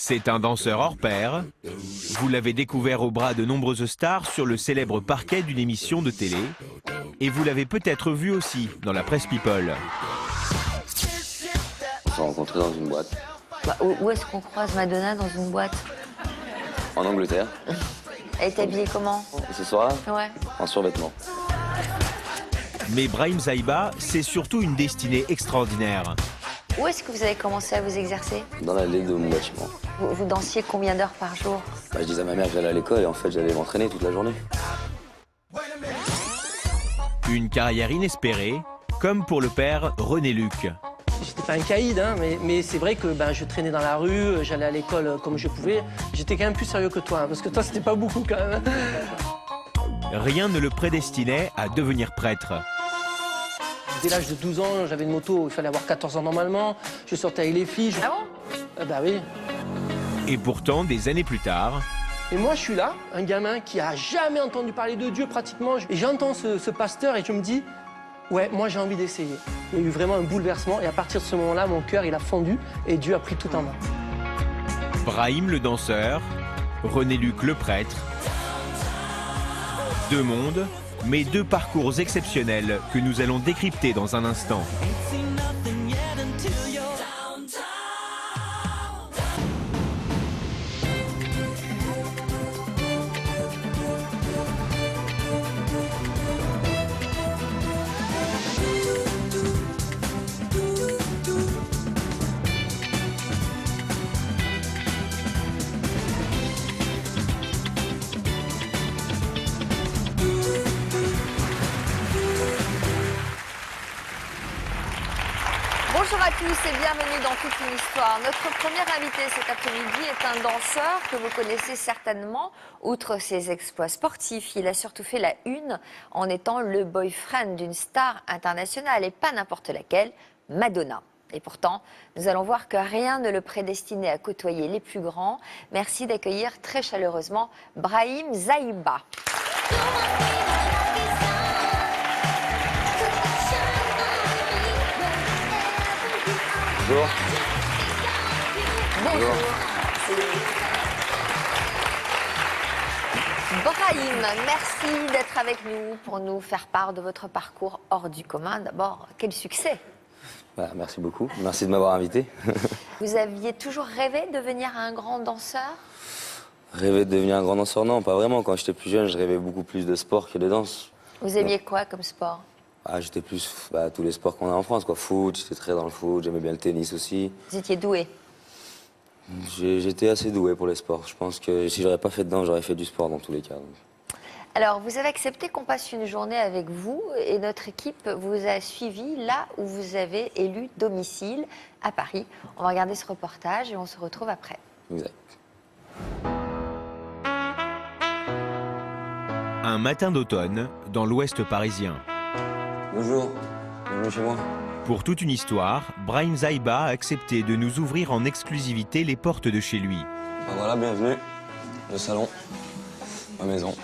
C'est un danseur hors pair. Vous l'avez découvert au bras de nombreuses stars sur le célèbre parquet d'une émission de télé. Et vous l'avez peut-être vu aussi dans la presse People. On s'est rencontrés dans une boîte. Bah, où est-ce qu'on croise Madonna dans une boîte? En Angleterre. Elle est habillée comment? Et ce soir, Ouais. en survêtement. Mais Brahim Zaïba, c'est surtout une destinée extraordinaire. Où est-ce que vous avez commencé à vous exercer? Dans l'allée de mon bâtiment. Vous dansiez combien d'heures par jour? Bah, je disais à ma mère que j'allais à l'école et en fait j'allais m'entraîner toute la journée. Une carrière inespérée, comme pour le père René Luc. J'étais pas un caïd, hein, mais c'est vrai que je traînais dans la rue, j'allais à l'école comme je pouvais. J'étais quand même plus sérieux que toi, hein, parce que toi, c'était pas beaucoup quand même. Rien ne le prédestinait à devenir prêtre. Dès l'âge de 12 ans, j'avais une moto, il fallait avoir 14 ans normalement. Je sortais avec les filles. Ah bon? Bah oui. Et pourtant, des années plus tard, Et moi, je suis là, un gamin qui a jamais entendu parler de Dieu pratiquement. Et j'entends ce pasteur et je me dis, ouais, moi j'ai envie d'essayer. Il y a eu vraiment un bouleversement et à partir de ce moment-là, mon cœur, il a fondu et Dieu a pris tout en main. Brahim le danseur, René Luc le prêtre. Deux mondes, mais deux parcours exceptionnels que nous allons décrypter dans un instant. Bonjour à tous et bienvenue dans Toute une histoire. Notre premier invité cet après-midi est un danseur que vous connaissez certainement. Outre ses exploits sportifs, il a surtout fait la une en étant le boyfriend d'une star internationale et pas n'importe laquelle, Madonna. Et pourtant, nous allons voir que rien ne le prédestinait à côtoyer les plus grands. Merci d'accueillir très chaleureusement Brahim Zaïba. Bonjour. Bonjour. Brahim, merci d'être avec nous pour nous faire part de votre parcours hors du commun. D'abord, quel succès! Bah, merci beaucoup. Merci de m'avoir invité. Vous aviez toujours rêvé de devenir un grand danseur? Rêver de devenir un grand danseur, non, pas vraiment. Quand j'étais plus jeune, je rêvais beaucoup plus de sport que de danse. Vous aimiez quoi comme sport? Ah, j'étais plus tous les sports qu'on a en France, quoi. Foot, j'étais très dans le foot, j'aimais bien le tennis aussi. Vous étiez doué? J'étais assez doué pour les sports. Je pense que si j'aurais pas fait de danse, j'aurais fait du sport dans tous les cas. Donc. Alors, vous avez accepté qu'on passe une journée avec vous et notre équipe vous a suivi là où vous avez élu domicile, à Paris. On va regarder ce reportage et on se retrouve après. Exact. Un matin d'automne, dans l'ouest parisien. Bonjour, bienvenue chez moi. Pour toute une histoire, Brahim Zaïba a accepté de nous ouvrir en exclusivité les portes de chez lui. Ben voilà, bienvenue. Le salon, ma maison.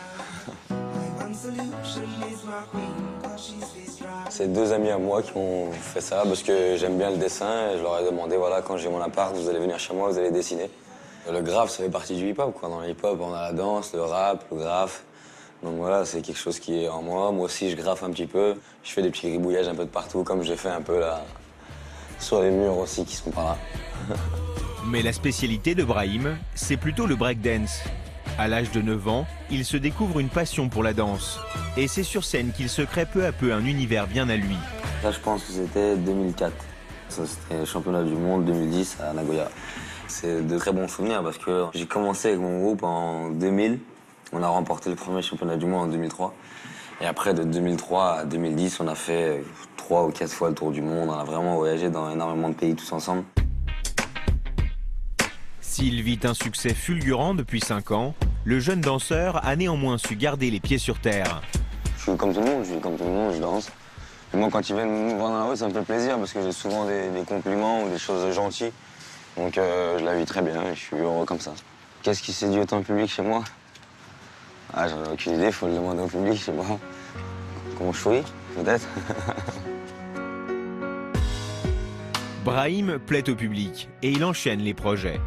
C'est deux amis à moi qui ont fait ça parce que j'aime bien le dessin et je leur ai demandé, voilà, quand j'ai mon appart, vous allez venir chez moi, vous allez dessiner. Le graphe, ça fait partie du hip-hop, quoi. Dans le hip-hop, on a la danse, le rap, le graphe. Donc voilà, c'est quelque chose qui est en moi. Moi aussi, je graffe un petit peu. Je fais des petits gribouillages un peu de partout, comme j'ai fait un peu là, sur les murs aussi qui sont par là. Mais la spécialité de Brahim, c'est plutôt le breakdance. À l'âge de 9 ans, il se découvre une passion pour la danse. Et c'est sur scène qu'il se crée peu à peu un univers bien à lui. Là, je pense que c'était 2004. Ça, c'était le championnat du monde 2010 à Nagoya. C'est de très bons souvenirs parce que j'ai commencé avec mon groupe en 2000. On a remporté le premier championnat du monde en 2003. Et après, de 2003 à 2010, on a fait 3 ou 4 fois le tour du monde. On a vraiment voyagé dans énormément de pays tous ensemble. S'il vit un succès fulgurant depuis 5 ans, le jeune danseur a néanmoins su garder les pieds sur terre. Je suis comme tout le monde, je danse. Et moi, quand ils viennent me voir dans la rue, ça me fait plaisir parce que j'ai souvent des compliments ou des choses gentilles. Donc je la vis très bien et je suis heureux comme ça. Qu'est-ce qui séduit autant le public chez moi? Ah, j'en ai aucune idée, faut le demander au public, je sais pas. Comment je suis, peut-être. Brahim plaît au public et il enchaîne les projets.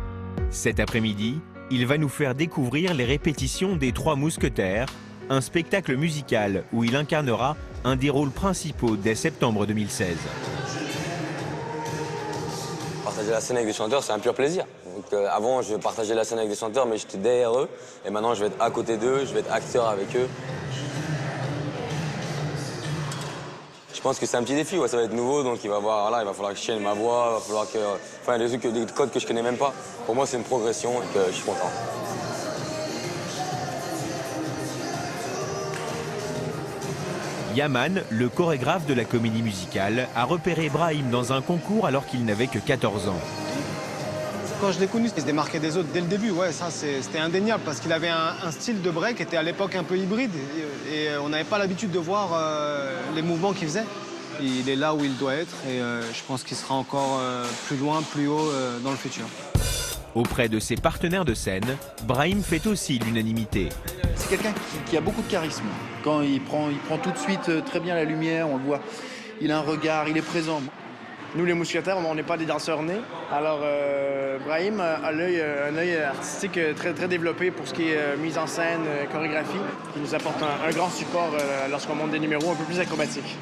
Cet après-midi, il va nous faire découvrir les répétitions des Trois Mousquetaires, un spectacle musical où il incarnera un des rôles principaux dès septembre 2016. Partager la scène avec des chanteurs, c'est un pur plaisir. Donc, avant, je partageais la scène avec des chanteurs, mais j'étais derrière eux. Et maintenant, je vais être à côté d'eux, je vais être acteur avec eux. Je pense que c'est un petit défi, ouais, ça va être nouveau, donc il va falloir que je tienne ma voix, il va falloir que... Enfin, des codes que je connais même pas. Pour moi, c'est une progression et que je suis content. Yaman, le chorégraphe de la comédie musicale, a repéré Brahim dans un concours alors qu'il n'avait que 14 ans. Quand je l'ai connu, il se démarquait des autres dès le début. Ouais, ça, c'était indéniable parce qu'il avait un style de break qui était à l'époque un peu hybride. Et on n'avait pas l'habitude de voir les mouvements qu'il faisait. Il est là où il doit être et je pense qu'il sera encore plus loin, plus haut dans le futur. Auprès de ses partenaires de scène, Brahim fait aussi l'unanimité. C'est quelqu'un qui a beaucoup de charisme. Quand il prend tout de suite très bien la lumière, on le voit. Il a un regard, il est présent. Nous, les mousquetaires, on n'est pas des danseurs nés. Alors, Brahim a un œil artistique très, très développé pour ce qui est mise en scène, chorégraphie, qui nous apporte un grand support lorsqu'on monte des numéros un peu plus acrobatiques.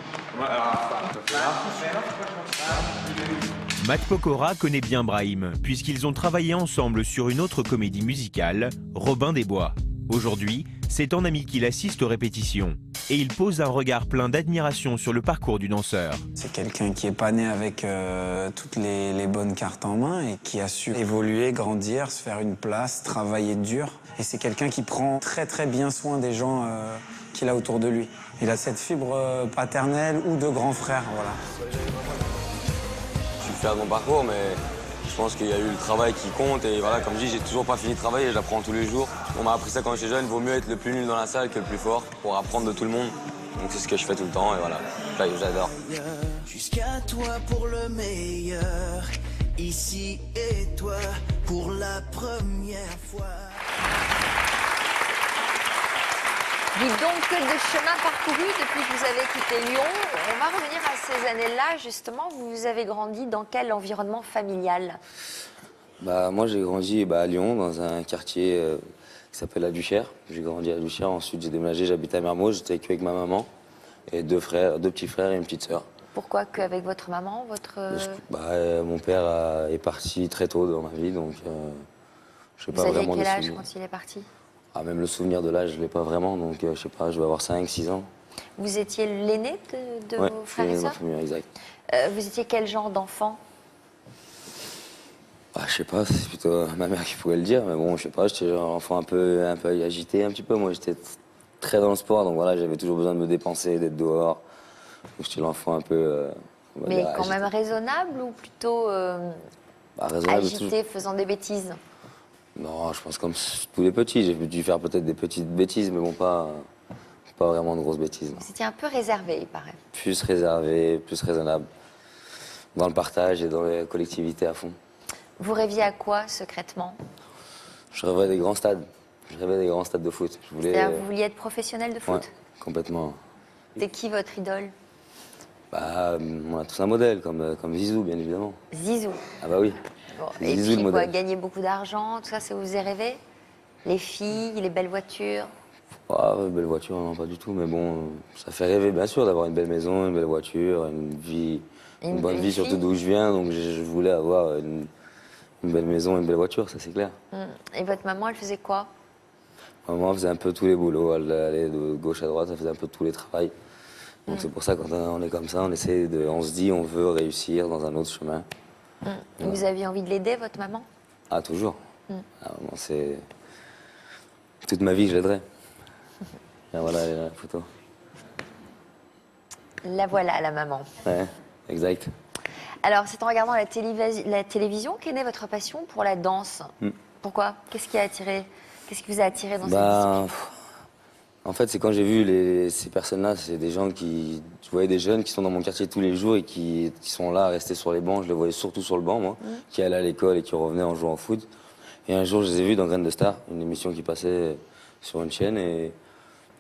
Matt Pokora connaît bien Brahim, puisqu'ils ont travaillé ensemble sur une autre comédie musicale, Robin des Bois. Aujourd'hui, c'est en ami qu'il assiste aux répétitions. Et il pose un regard plein d'admiration sur le parcours du danseur. C'est quelqu'un qui n'est pas né avec toutes les bonnes cartes en main et qui a su évoluer, grandir, se faire une place, travailler dur. Et c'est quelqu'un qui prend très très bien soin des gens qu'il a autour de lui. Il a cette fibre paternelle ou de grand frère, voilà. Je suis fier de mon parcours, mais je pense qu'il y a eu le travail qui compte. Et voilà, comme je dis, j'ai toujours pas fini de travailler, j'apprends tous les jours. On m'a appris ça quand j'étais jeune, il vaut mieux être le plus nul dans la salle que le plus fort pour apprendre de tout le monde. Donc c'est ce que je fais tout le temps et voilà, j'adore. Jusqu'à toi pour le meilleur, ici et toi pour la première fois. Dites donc, que de chemin parcouru depuis que vous avez quitté Lyon. On va revenir à ces années-là, justement. Vous avez grandi dans quel environnement familial? Moi, j'ai grandi à Lyon, dans un quartier qui s'appelle la Duchère. J'ai grandi à la Duchère, ensuite j'ai déménagé, j'habitais à Mermoz, j'étais avec ma maman et deux petits frères et une petite sœur. Pourquoi qu'avec votre maman, Mon père est parti très tôt dans ma vie, donc je sais pas Vous vraiment aviez quel âge souvenirs. quand il est parti? Même le souvenir de l'âge, je l'ai pas vraiment, donc je sais pas, je vais avoir 5-6 ans. Vous étiez l'aîné de Ouais, vos je suis frères et l'aîné de ma sœurs? famille, exact. Vous étiez quel genre d'enfant? Je sais pas, c'est plutôt ma mère qui pourrait le dire, mais bon, je sais pas, j'étais un enfant un peu agité un petit peu. Moi, j'étais très dans le sport, donc voilà, j'avais toujours besoin de me dépenser, d'être dehors. Donc j'étais l'enfant un peu... Mais quand même raisonnable ou plutôt raisonnable, agité, faisant des bêtises? Non, je pense comme tous les petits. J'ai dû faire peut-être des petites bêtises, mais bon, pas vraiment de grosses bêtises. Vous étiez un peu réservé, il paraît. Plus réservé, plus raisonnable. Dans le partage et dans les collectivités à fond. Vous rêviez à quoi, secrètement? Je rêvais des grands stades. Je rêvais des grands stades de foot. C'est-à-dire que vous vouliez être professionnel de foot? Ouais, complètement. C'est qui votre idole? On a tous un modèle, comme Zizou, bien évidemment. Zizou? Ah bah oui. Bon, C'est et Zizou, puis le quoi, modèle. gagner beaucoup d'argent, tout ça, ça vous est rêvé? Les filles, les belles voitures? Belle voiture, non, pas du tout. Mais bon, ça fait rêver, bien sûr, d'avoir une belle maison, une belle voiture, une bonne vie, surtout d'où je viens. Donc je voulais avoir une belle maison, une belle voiture, ça c'est clair. Et votre maman, elle faisait quoi? Maman faisait un peu tous les boulots, elle allait de gauche à droite, elle faisait un peu tous les travails. Donc c'est pour ça, quand on est comme ça, on se dit, on veut réussir dans un autre chemin. Vous aviez envie de l'aider, votre maman? Ah, toujours. C'est... Toute ma vie, je l'aiderai. Et voilà la photo. La voilà, la maman. Ouais, exact. Alors, c'est en regardant la télévision qu'est née votre passion pour la danse. Pourquoi? Qu'est-ce qui vous a attiré dans cette discipline? En fait, c'est quand j'ai vu ces personnes-là, c'est des gens je voyais des jeunes qui sont dans mon quartier tous les jours et qui sont là, restés sur les bancs. Je les voyais surtout sur le banc, moi, qui allaient à l'école et qui revenaient en jouant au foot. Et un jour, je les ai vus dans Graines de Star, une émission qui passait sur une chaîne. Et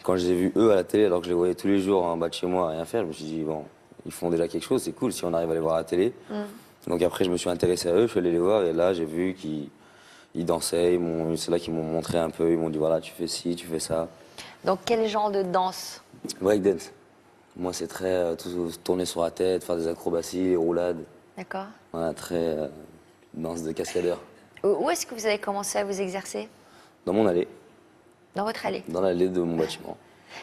quand je les ai vus, eux, à la télé, alors que je les voyais tous les jours en bas de chez moi à rien faire, je me suis dit, bon, ils font déjà quelque chose, c'est cool si on arrive à les voir à la télé. Donc après, je me suis intéressé à eux, je suis allé les voir et là, j'ai vu qu'ils Ils dansaient, c'est là qu'ils m'ont montré un peu, ils m'ont dit voilà, tu fais ci, tu fais ça. Donc quel genre de danse? Breakdance. Moi, c'est très tout tourner sur la tête, faire des acrobaties, roulades. D'accord. Voilà, très danse de cascadeur. Où est-ce que vous avez commencé à vous exercer? Dans mon allée, Dans votre allée? dans l'allée de mon bâtiment.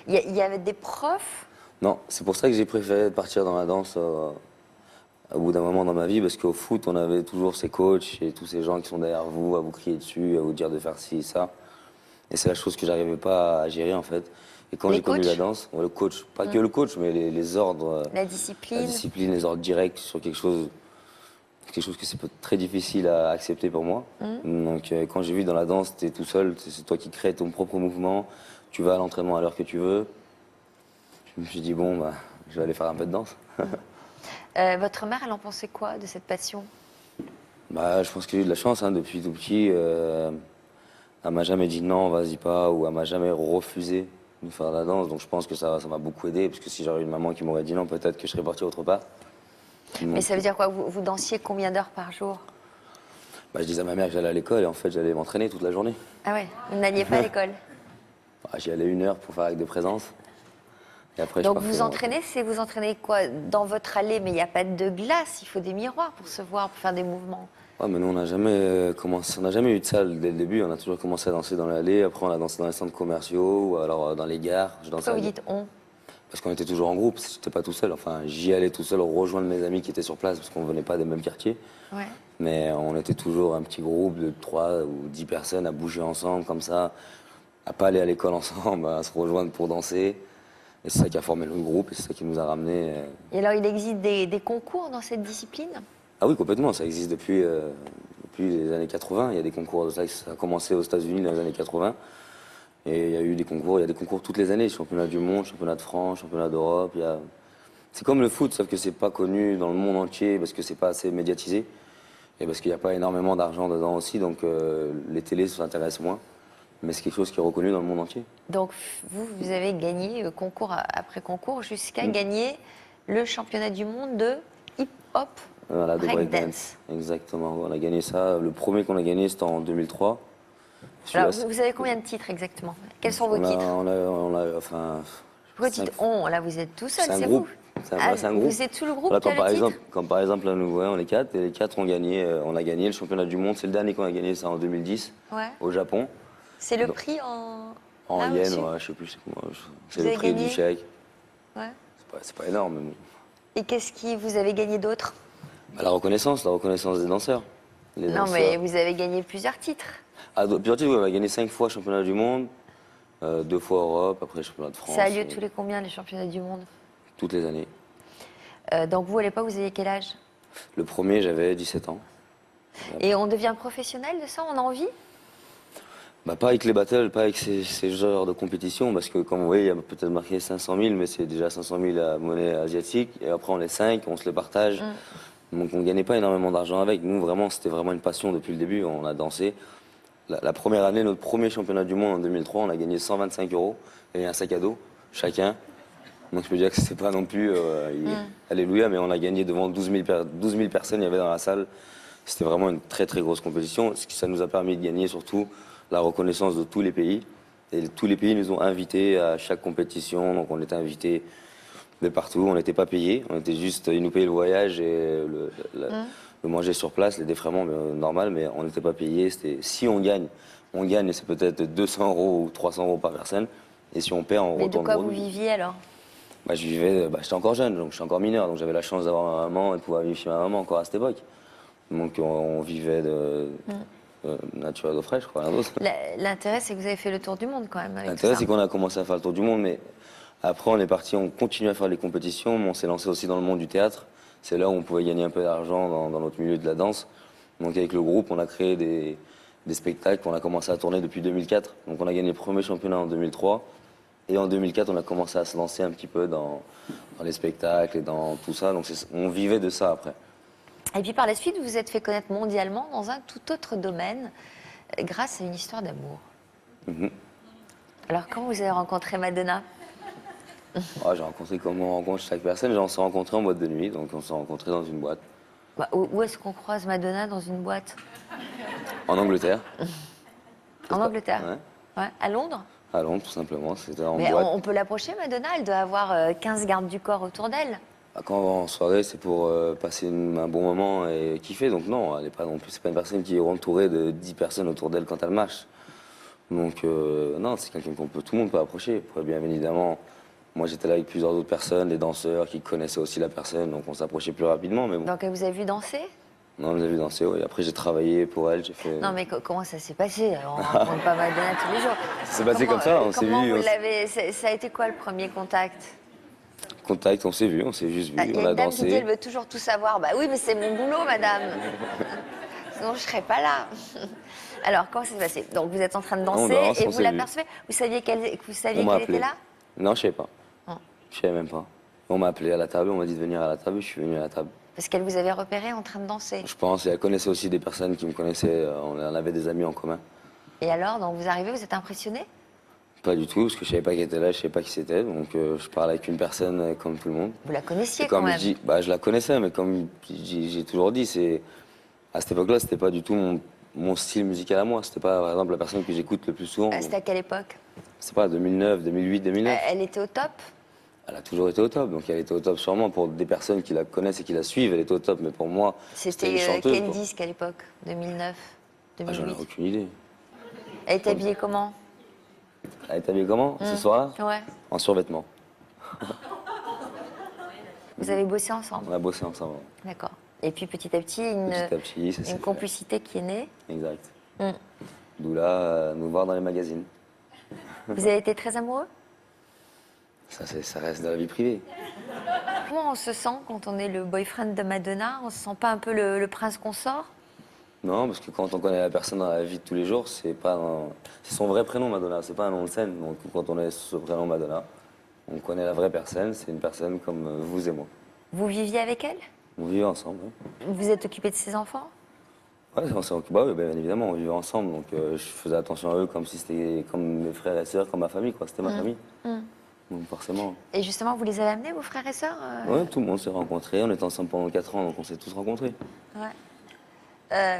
Il y avait des profs? Non, c'est pour ça que j'ai préféré partir dans la danse au bout d'un moment dans ma vie, parce qu'au foot, on avait toujours ces coachs et tous ces gens qui sont derrière vous, à vous crier dessus, à vous dire de faire ci, ça. Et c'est la chose que j'arrivais pas à gérer, en fait. Et quand Les j'ai connu coachs? la danse, le coach, pas que le coach, mais les ordres, La discipline? les ordres directs sur quelque chose que c'est très difficile à accepter pour moi. Donc quand j'ai vu dans la danse, tu es tout seul, c'est toi qui crées ton propre mouvement, tu vas à l'entraînement à l'heure que tu veux. Je me suis dit, bon, bah, je vais aller faire un peu de danse. Votre mère, elle en pensait quoi de cette passion? Bah, je pense que j'ai eu de la chance, hein, depuis tout petit. Elle m'a jamais dit non, vas-y pas, ou elle m'a jamais refusé de faire de la danse. Donc je pense que ça m'a beaucoup aidé, parce que si j'aurais eu une maman qui m'aurait dit non, peut-être que je serais parti autre part. Mais Donc, ça veut dire quoi? Vous dansiez combien d'heures par jour? bah, je disais à ma mère que j'allais à l'école et en fait j'allais m'entraîner toute la journée. Ah ouais, vous n'alliez pas à l'école? Bah, j'y allais 1 heure pour faire avec de présence. Et après, Donc je vous entraînez, vous entraînez quoi? Dans votre allée, mais il n'y a pas de glace, il faut des miroirs pour se voir, pour faire des mouvements. Ouais, mais nous on n'a jamais commencé, on n'a jamais eu de salle dès le début. On a toujours commencé à danser dans l'allée. Après on a dansé dans les centres commerciaux ou alors dans les gares. Je dansais Pourquoi vous avec- dites on? Parce qu'on était toujours en groupe. J'étais pas tout seul. Enfin, j'y allais tout seul rejoindre mes amis qui étaient sur place parce qu'on venait pas des mêmes quartiers. Ouais. Mais on était toujours un petit groupe de 3 ou 10 personnes à bouger ensemble comme ça, à pas aller à l'école ensemble, à se rejoindre pour danser. Et c'est ça qui a formé le groupe et c'est ça qui nous a ramenés. Et alors il existe des concours dans cette discipline? Ah oui, complètement. Ça existe depuis les années 80. Il y a des concours de ça. Ça a commencé aux États-Unis dans les années 80. Et il y a eu des concours. Il y a des concours toutes les années. Championnat du monde, championnat de France, championnat d'Europe. C'est comme le foot, sauf que c'est pas connu dans le monde entier parce que c'est pas assez médiatisé. Et parce qu'il n'y a pas énormément d'argent dedans aussi. Donc les télés s'intéressent moins. Mais c'est quelque chose qui est reconnu dans le monde entier. Donc vous avez gagné concours après concours jusqu'à gagner le championnat du monde de hip-hop Voilà, de breakdance. breakdance. Exactement. On a gagné ça. Le premier qu'on a gagné, c'était en 2003. Alors Celui-là, vous avez combien de titres exactement? Quels sont vos titres? Enfin, Pourquoi dites on? Là vous êtes tout seul, c'est un c'est groupe. vous? C'est un groupe. Vous êtes tout le groupe Voilà, qui a le titre? comme par exemple, là, nous, ouais, on est 4, et les 4 ont gagné, on a gagné le championnat du monde. C'est le dernier qu'on a gagné, ça en 2010, Ouais. au Japon. C'est le Donc, prix en... En là, yens, au-dessus? ouais, je sais plus, c'est quoi. C'est Vous le avez prix gagné du chèque. Ouais. C'est pas énorme, mais bon. Et qu'est-ce qui vous avez gagné d'autre? Bah, la reconnaissance des danseurs. Les Non danseurs. mais vous avez gagné plusieurs titres. Ah, plusieurs titres, on a gagné 5 fois championnat du monde, 2 fois Europe, après championnat de France. Ça a lieu tous les combien les championnats du monde? Toutes les années. Donc vous à l'époque vous aviez quel âge? Le premier, j'avais 17 ans. Et on devient professionnel de ça? On a envie? Bah, pas avec les battles, pas avec ces genres de compétition, parce que comme vous voyez, il y a peut-être marqué 500 000, mais c'est déjà 500 000 à monnaie asiatique. Et après, on est 5, on se les partage. Donc on ne gagnait pas énormément d'argent avec. Nous, vraiment, c'était vraiment une passion depuis le début. On a dansé. La première année, notre premier championnat du monde en 2003, on a gagné 125 € et un sac à dos, chacun. Donc je peux dire que c'était pas non plus alléluia, mais on a gagné devant 12 000 personnes, il y avait dans la salle. C'était vraiment une très très grosse compétition. Ça nous a permis de gagner surtout la reconnaissance de tous les pays. Et tous les pays nous ont invités à chaque compétition, donc on était invités de partout, on n'était pas payés, on était juste, ils nous payaient le voyage et le manger sur place, les défraiements normal, mais on n'était pas payés. Si on gagne et c'est peut-être 200 € ou 300 € par personne. Et si on perd, on Mais de retourne quoi au vous groupe. viviez alors? J'étais encore jeune, donc je suis encore mineur, donc j'avais la chance d'avoir ma maman et de pouvoir vivre chez ma maman encore à cette époque. Donc on vivait de nature et d'eau fraîche, quoi, rien d'autre. L'intérêt c'est que vous avez fait le tour du monde quand même avec tout L'intérêt, ça. c'est qu'on a commencé à faire le tour du monde, mais après, on est parti, on continue à faire les compétitions, mais on s'est lancé aussi dans le monde du théâtre. C'est là où on pouvait gagner un peu d'argent dans notre milieu de la danse. Donc avec le groupe, on a créé des spectacles, on a commencé à tourner depuis 2004. Donc on a gagné le premier championnat en 2003. Et en 2004, on a commencé à se lancer un petit peu dans les spectacles et dans tout ça. Donc on vivait de ça après. Et puis par la suite, vous vous êtes fait connaître mondialement dans un tout autre domaine grâce à une histoire d'amour. Alors quand vous avez rencontré Madonna? J'ai rencontré comme on rencontre chaque personne. On s'est rencontrés en boîte de nuit, donc on s'est rencontrés dans une boîte. Bah, où est-ce qu'on croise Madonna dans une boîte? En Angleterre. En Angleterre? Ouais. Ouais. À Londres? À Londres, tout simplement. C'était en Mais boîte. on peut l'approcher, Madonna? Elle doit avoir 15 gardes du corps autour d'elle. Quand on va en soirée, c'est pour passer un bon moment et kiffer. Donc non, elle est pas non plus. C'est pas une personne qui est entourée de 10 personnes autour d'elle quand elle marche. Donc non, c'est quelqu'un tout le monde peut approcher. Pour bien évidemment, moi j'étais là avec plusieurs autres personnes, des danseurs qui connaissaient aussi la personne, donc on s'approchait plus rapidement. Mais bon. Donc elle vous a vu danser? Non, on nous a vu danser. Oui. Après j'ai travaillé pour elle, j'ai fait. Non mais comment ça s'est passé? On rencontre pas Madonna tous les jours. Ça s'est passé comme ça. On s'est Comment vu. vous l'avez? Ça a été quoi le premier contact? Contact, on s'est juste vu, Il y on a a une dame qui dit dansé. elle veut toujours tout savoir. Bah oui, mais c'est mon boulot, madame. Sinon, je serais pas là. Alors, comment ça s'est passé? Donc, vous êtes en train de danser danse, et on vous s'est l'apercevez? Vous saviez qu'elle On m'a était appelé. là? Non, je savais pas. Oh. Je savais même pas. On m'a appelé à la table, on m'a dit de venir à la table, je suis venu à la table. Parce qu'elle vous avait repéré en train de danser. Je pense, et elle connaissait aussi des personnes qui me connaissaient, on avait des amis en commun. Et alors, donc vous arrivez, vous êtes impressionné? Pas du tout, parce que je savais pas qui était là, je savais pas qui c'était, donc je parlais avec une personne comme tout le monde. Vous la connaissiez Et comme quand même? je dis, je la connaissais, mais comme j'ai toujours dit, à cette époque-là, c'était pas du tout mon style musical à moi. C'était pas, par exemple, la personne que j'écoute le plus souvent. C'était à quelle époque? C'est pas 2009, 2008, 2009. Elle était au top? Elle a toujours été au top, donc elle était au top sûrement pour des personnes qui la connaissent et qui la suivent, elle était au top, mais pour moi, C'était une chanteuse. quel quoi. disque à l'époque? 2009? J'en 2008? ai aucune idée. Elle était habillée comment? Elle est habillée comment ce soir? Ouais. En survêtement. Vous avez bossé ensemble? On a bossé ensemble. D'accord. Et puis petit à petit, Petit à petit, ça s'est une fait. complicité qui est née. Exact. Mm. D'où là, nous voir dans les magazines. Vous avez été très amoureux? Ça reste dans la vie privée. Comment on se sent quand on est le boyfriend de Madonna? On se sent pas un peu le prince consort? Non, parce que quand on connaît la personne dans la vie de tous les jours, c'est son vrai prénom Madonna, c'est pas un nom de scène. Donc quand on est ce prénom Madonna, on connaît la vraie personne, c'est une personne comme vous et moi. Vous viviez avec elle? On vivait ensemble. Oui. Vous êtes occupé de ses enfants? Ouais, on s'est occupé, oui, bien évidemment, on vivait ensemble, donc je faisais attention à eux comme si c'était comme mes frères et sœurs, comme ma famille, quoi. C'était ma famille. Donc forcément. Et justement, vous les avez amenés, vos frères et sœurs? Ouais, tout le monde s'est rencontré, on était ensemble pendant 4 ans, donc on s'est tous rencontrés. Ouais.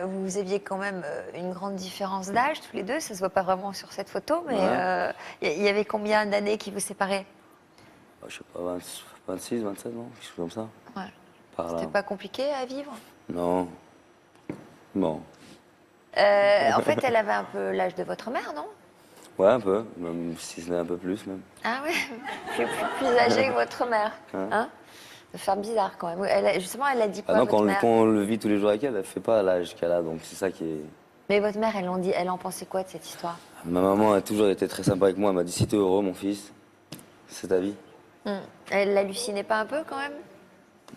Vous aviez quand même une grande différence d'âge, tous les deux, ça se voit pas vraiment sur cette photo, mais Ouais. il y avait combien d'années qui vous séparaient? Je sais pas, 26, 27 ans, quelque chose comme ça. Ouais. Par là. C'était pas compliqué à vivre? Non. Bon. En fait, elle avait un peu l'âge de votre mère, non? Ouais, un peu, même si ce n'est un peu plus même. Ah ouais, plus âgée que votre mère. Hein? Ça fait bizarre quand même. Justement, elle a dit quoi, Ah non, votre mère? quand on le vit tous les jours avec elle, elle fait pas l'âge qu'elle a, donc c'est ça qui est... Mais votre mère, elle en pensait quoi de cette histoire? Ma maman a toujours été très sympa avec moi, elle m'a dit si t'es heureux mon fils, c'est ta vie. Elle hallucinait pas un peu quand même?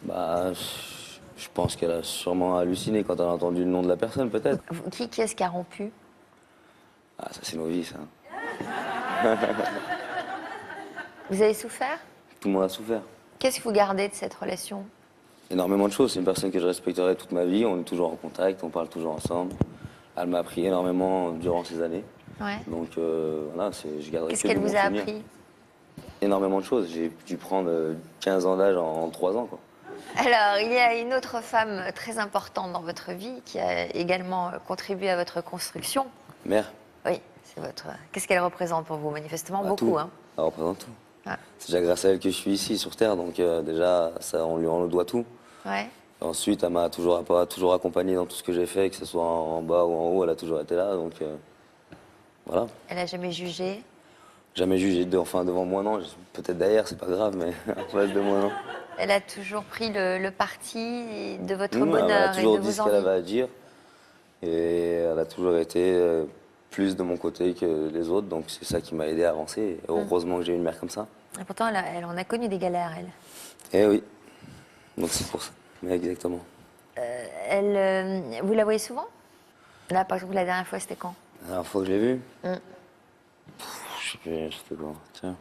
Bah, je pense qu'elle a sûrement halluciné quand elle a entendu le nom de la personne, peut-être. Qui est-ce qui a rompu? Ah, ça c'est nos vies, ça. Vous avez souffert? Tout le monde a souffert. Qu'est-ce que vous gardez de cette relation? Énormément de choses, c'est une personne que je respecterai toute ma vie, on est toujours en contact, on parle toujours ensemble. Elle m'a appris énormément durant ces années. Ouais. Donc voilà, je garderai Qu'est-ce que de qu'elle bons vous a souvenirs. appris? Énormément de choses, j'ai dû prendre 15 ans d'âge en 3 ans, quoi. Alors, il y a une autre femme très importante dans votre vie qui a également contribué à votre construction. Mère. Oui, c'est votre... Qu'est-ce qu'elle représente pour vous? Manifestement, Bah, beaucoup. tout. Hein. Elle représente tout. Ouais. C'est déjà grâce à elle que je suis ici, sur Terre, donc déjà, ça, on lui en doit tout. Ouais. Ensuite, elle m'a toujours accompagné dans tout ce que j'ai fait, que ce soit en bas ou en haut, elle a toujours été là, donc voilà. Elle n'a jamais jugé. Jamais jugé, enfin devant moi, non. Peut-être derrière, c'est pas grave, mais en face de moi, non. Elle a toujours pris le parti de votre Elle bonheur a et toujours de dit vos ce qu'elle envies. avait à dire. Et elle a toujours été plus de mon côté que les autres, donc c'est ça qui m'a aidé à avancer. Et heureusement que j'ai une mère comme ça. Et pourtant, elle en a connu des galères, elle. Eh oui. Donc c'est pour ça. Mais exactement. Vous la voyez souvent? Là, par exemple, la dernière fois, c'était quand? La dernière fois que je l'ai vue, je sais plus, c'était quoi? Tiens.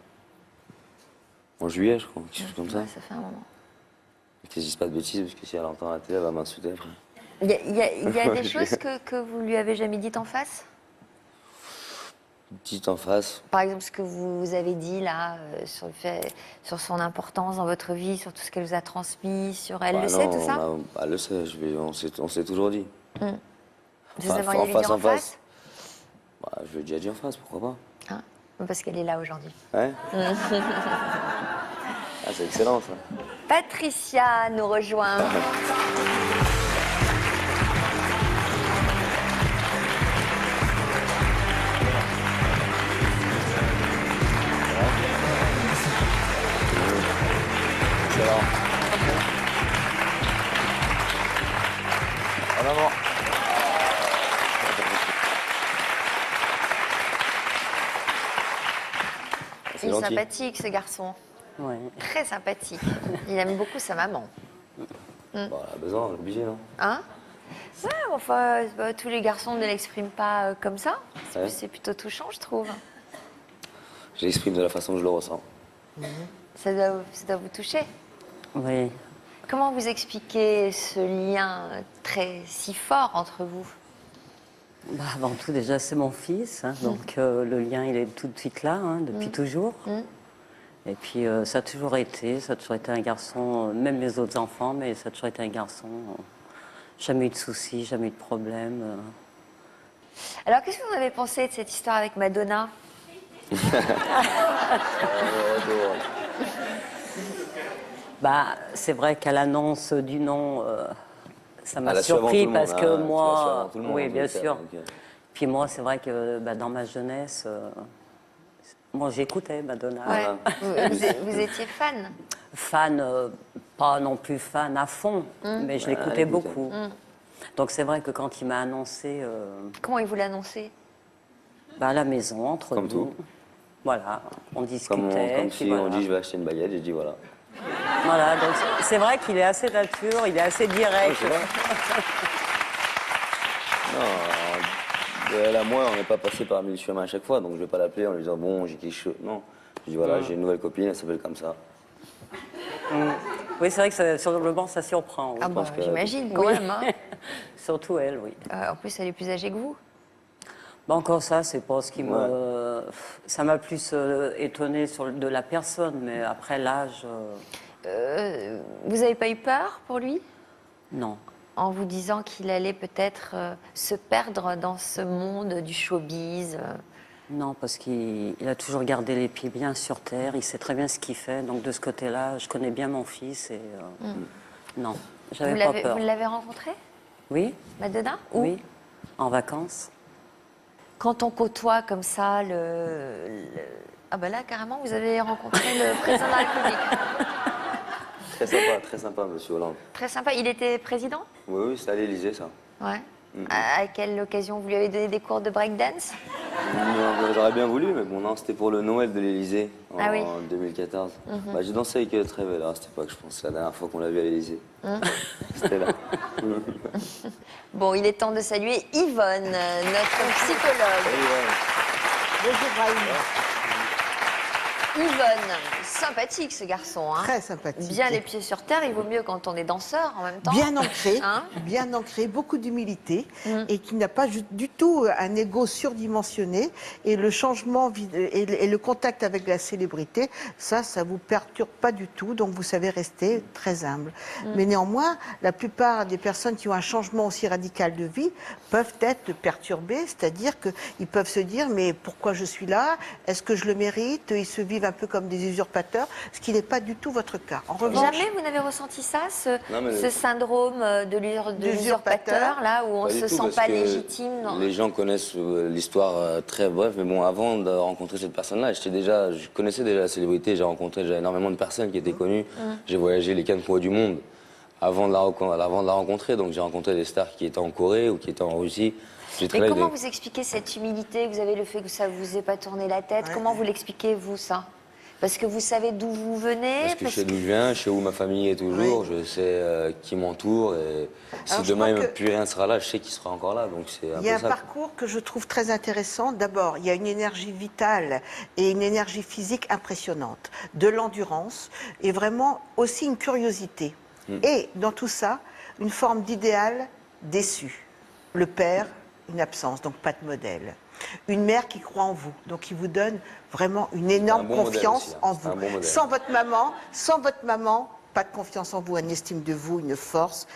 En juillet, je crois, quelque chose comme ça. Ouais, ça fait un moment. Que je dise pas de bêtises, parce que si elle entend la télé, elle va m'insulter après. Il y a des choses que vous lui avez jamais dites en face? Petite en face. Par exemple, ce que vous avez dit là, sur son importance dans votre vie, sur tout ce qu'elle vous a transmis, elle le sait tout ça? Elle le sait, on s'est toujours dit. Vous aimeriez lui dire en face? Je lui ai déjà dit en face, pourquoi pas? Hein? Parce qu'elle est là aujourd'hui. Ouais. C'est excellent ça. Patricia nous rejoint. Excellent. En avant. Il est sympathique ce garçon. Ouais. Très sympathique. Il aime beaucoup sa maman. Elle a besoin, on est obligé, non? Hein? Ouais, enfin, tous les garçons ne l'expriment pas comme ça. Ouais. C'est plutôt touchant, je trouve. Je l'exprime de la façon que je le ressens. Ça doit vous toucher. Oui. Comment vous expliquez ce lien si fort entre vous? Avant tout, déjà, c'est mon fils. Hein, donc, le lien, il est tout de suite là, hein, depuis toujours. Et puis, ça a toujours été un garçon, même les autres enfants, mais ça a toujours été un garçon. Jamais eu de soucis, jamais eu de problème. Alors, qu'est-ce que vous avez pensé de cette histoire avec Madonna? C'est vrai qu'à l'annonce du nom, ça m'a surpris parce que moi, oui, bien sûr. Puis moi, c'est vrai que dans ma jeunesse, moi j'écoutais Madonna. Ouais. Vous étiez fan? Fan, pas non plus fan à fond, mais je l'écoutais beaucoup. Donc c'est vrai que quand il m'a annoncé... Comment il vous l'a annoncé? À la maison, entre Comme nous. tout. Voilà, on discutait. Comme si on dit je vais acheter une baguette, j'ai dit voilà. Voilà, donc c'est vrai qu'il est assez nature, il est assez direct. Non, elle à moi, on n'est pas passé par mille chemins à chaque fois, donc je vais pas l'appeler en lui disant bon, j'ai quelque chose. Non, je dis voilà, j'ai une nouvelle copine, elle s'appelle comme ça. Oui, c'est vrai que sur le banc, ça surprend. Ah bah, j'imagine quand même. Hein. Surtout elle, oui. En plus, elle est plus âgée que vous. Encore ça, c'est pas ce qui me... Ça m'a plus étonné de la personne, mais après l'âge... Vous n'avez pas eu peur pour lui? Non. En vous disant qu'il allait peut-être se perdre dans ce monde du showbiz? Non, parce qu'il a toujours gardé les pieds bien sur terre, il sait très bien ce qu'il fait, donc de ce côté-là, je connais bien mon fils et... Non, j'avais pas peur. Vous l'avez rencontré? Oui. Madonna? Où? Oui, en vacances. Quand on côtoie comme ça Ah ben là, carrément, vous avez rencontré le président de la République. Très sympa, monsieur Hollande. Très sympa. Il était président? Oui, c'était à l'Élysée, ça. Ouais. À quelle occasion? Vous lui avez donné des cours de breakdance? J'aurais bien voulu, mais bon, non, c'était pour le Noël de l'Élysée en 2014. J'ai dansé avec Trèves à cette époque, je pense. C'est la dernière fois qu'on l'a vu à l'Élysée. C'était là. Bon, il est temps de saluer Yvonne, notre psychologue. Bonjour Brahim. Yvonne, sympathique ce garçon. Hein. Très sympathique. Bien les pieds sur terre, il vaut mieux quand on est danseur en même temps. Bien ancré, beaucoup d'humilité et qui n'a pas du tout un ego surdimensionné. Et le changement et le contact avec la célébrité, ça vous perturbe pas du tout. Donc vous savez rester très humble. Mais néanmoins, la plupart des personnes qui ont un changement aussi radical de vie peuvent être perturbées, c'est-à-dire qu'ils peuvent se dire mais pourquoi je suis là? Est-ce que je le mérite? Ils se vivent un peu comme des usurpateurs, ce qui n'est pas du tout votre cas. En revanche, jamais vous n'avez ressenti ça, ce syndrome de l'usurpateur, là où on ne se sent pas légitime Les gens connaissent l'histoire très bref, mais bon, avant de rencontrer cette personne-là, je connaissais déjà la célébrité, j'ai rencontré déjà énormément de personnes qui étaient connues, j'ai voyagé les 4 coins du monde avant de la rencontrer, donc j'ai rencontré des stars qui étaient en Corée ou qui étaient en Russie. Et comment vous expliquez cette humilité? Vous avez le fait que ça ne vous ait pas tourné la tête. Comment vous l'expliquez, vous, ça? Parce que vous savez d'où vous venez? Parce que je sais d'où je viens, je sais où ma famille est toujours, je sais qui m'entoure. Et si demain, plus rien sera là, je sais qu'il sera encore là. Donc c'est il y a un parcours que je trouve très intéressant. D'abord, il y a une énergie vitale et une énergie physique impressionnante, de l'endurance et vraiment aussi une curiosité. Et dans tout ça, une forme d'idéal déçu. Le père, une absence, donc pas de modèle. Une mère qui croit en vous, donc qui vous donne vraiment une énorme confiance en vous. Sans votre maman, pas de confiance en vous, une estime de vous, une force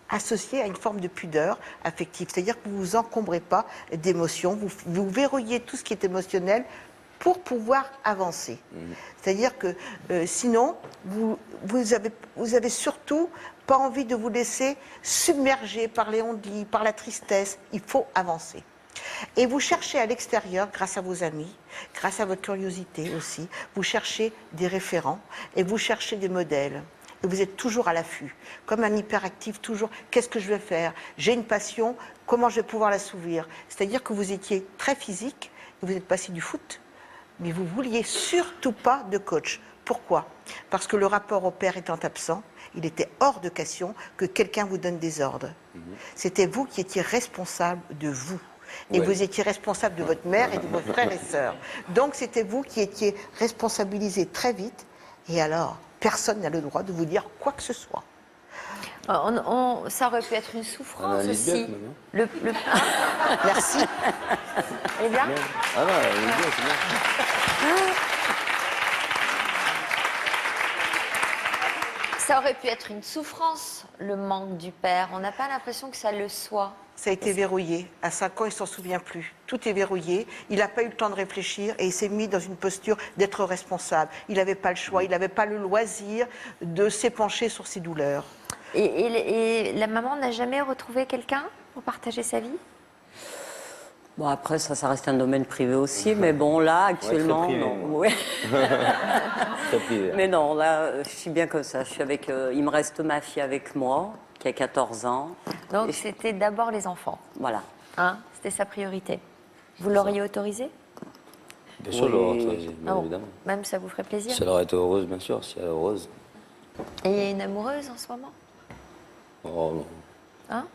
associée à une forme de pudeur affective. C'est-à-dire que vous ne vous encombrez pas d'émotions, vous verrouillez tout ce qui est émotionnel pour pouvoir avancer. C'est-à-dire que sinon, vous avez surtout pas envie de vous laisser submerger par les on-dit, par la tristesse. Il faut avancer. Et vous cherchez à l'extérieur, grâce à vos amis, grâce à votre curiosité aussi, vous cherchez des référents et vous cherchez des modèles. Et vous êtes toujours à l'affût, comme un hyperactif, toujours, qu'est-ce que je vais faire? J'ai une passion, comment je vais pouvoir l'assouvir? C'est-à-dire que vous étiez très physique, vous êtes passé du foot, mais vous vouliez surtout pas de coach. Pourquoi? Parce que le rapport au père étant absent, il était hors de question que quelqu'un vous donne des ordres. C'était vous qui étiez responsable de vous. Et vous étiez responsable de votre mère et de vos frères et sœurs. Donc c'était vous qui étiez responsabilisé très vite. Et alors, personne n'a le droit de vous dire quoi que ce soit. Ça aurait pu être une souffrance aussi. Merci. Eh bien. Ah non, elle est bien, c'est bien. Ça aurait pu être une souffrance, le manque du père. On n'a pas l'impression que ça le soit. Ça a été verrouillé. À 5 ans, il ne s'en souvient plus. Tout est verrouillé. Il n'a pas eu le temps de réfléchir et il s'est mis dans une posture d'être responsable. Il n'avait pas le choix, il n'avait pas le loisir de s'épancher sur ses douleurs. Et la maman n'a jamais retrouvé quelqu'un pour partager sa vie? Bon, après, ça reste un domaine privé aussi, mais bon, là, actuellement, privé, non. moi. Ouais. Très privé. Mais non, là, je suis bien comme ça. Je suis avec, il me reste ma fille avec moi, qui a 14 ans. Donc, c'était d'abord les enfants. Voilà. Hein, c'était sa priorité. Vous l'auriez autorisé? Bien sûr, je l'aurais autorisé, bien évidemment. Même ça vous ferait plaisir? Si elle aurait été heureuse, bien sûr, si elle est heureuse. Et il y a une amoureuse en ce moment? Oh non. Hein?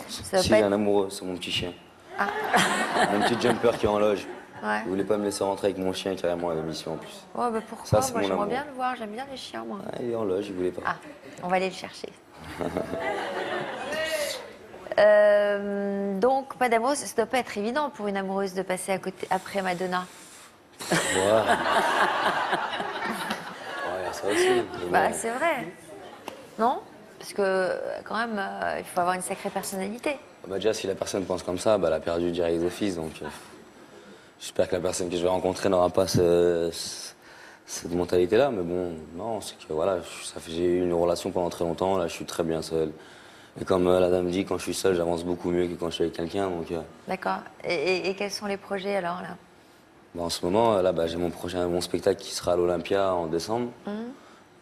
Si, il y a un amoureux, c'est mon petit chien. Ah. Mon petit jumper qui est en loge. Ouais. Il voulait pas me laisser rentrer avec mon chien carrément à l'émission en plus. Oh, bah pourquoi? Ça, c'est Moi, mon j'aimerais amour. bien le voir. J'aime bien les chiens, moi. Ah, il est en loge, il voulait pas. Ah, on va aller le chercher. Donc, pas d'amour, ça ne doit pas être évident pour une amoureuse de passer à côté, après Madonna. Ouais. Ouais, ça aussi. Bah, c'est vrai. Non? Parce que, quand même, il faut avoir une sacrée personnalité. Bah déjà, si la personne pense comme ça, bah, elle a perdu direct d'office. Donc, j'espère que la personne que je vais rencontrer n'aura pas cette mentalité-là. Mais bon, non, c'est que voilà, j'ai eu une relation pendant très longtemps. Là, je suis très bien seul. Et comme la dame dit, quand je suis seul, j'avance beaucoup mieux que quand je suis avec quelqu'un. D'accord. Et quels sont les projets alors là? Bah, en ce moment, là, bah, j'ai mon spectacle qui sera à l'Olympia en décembre.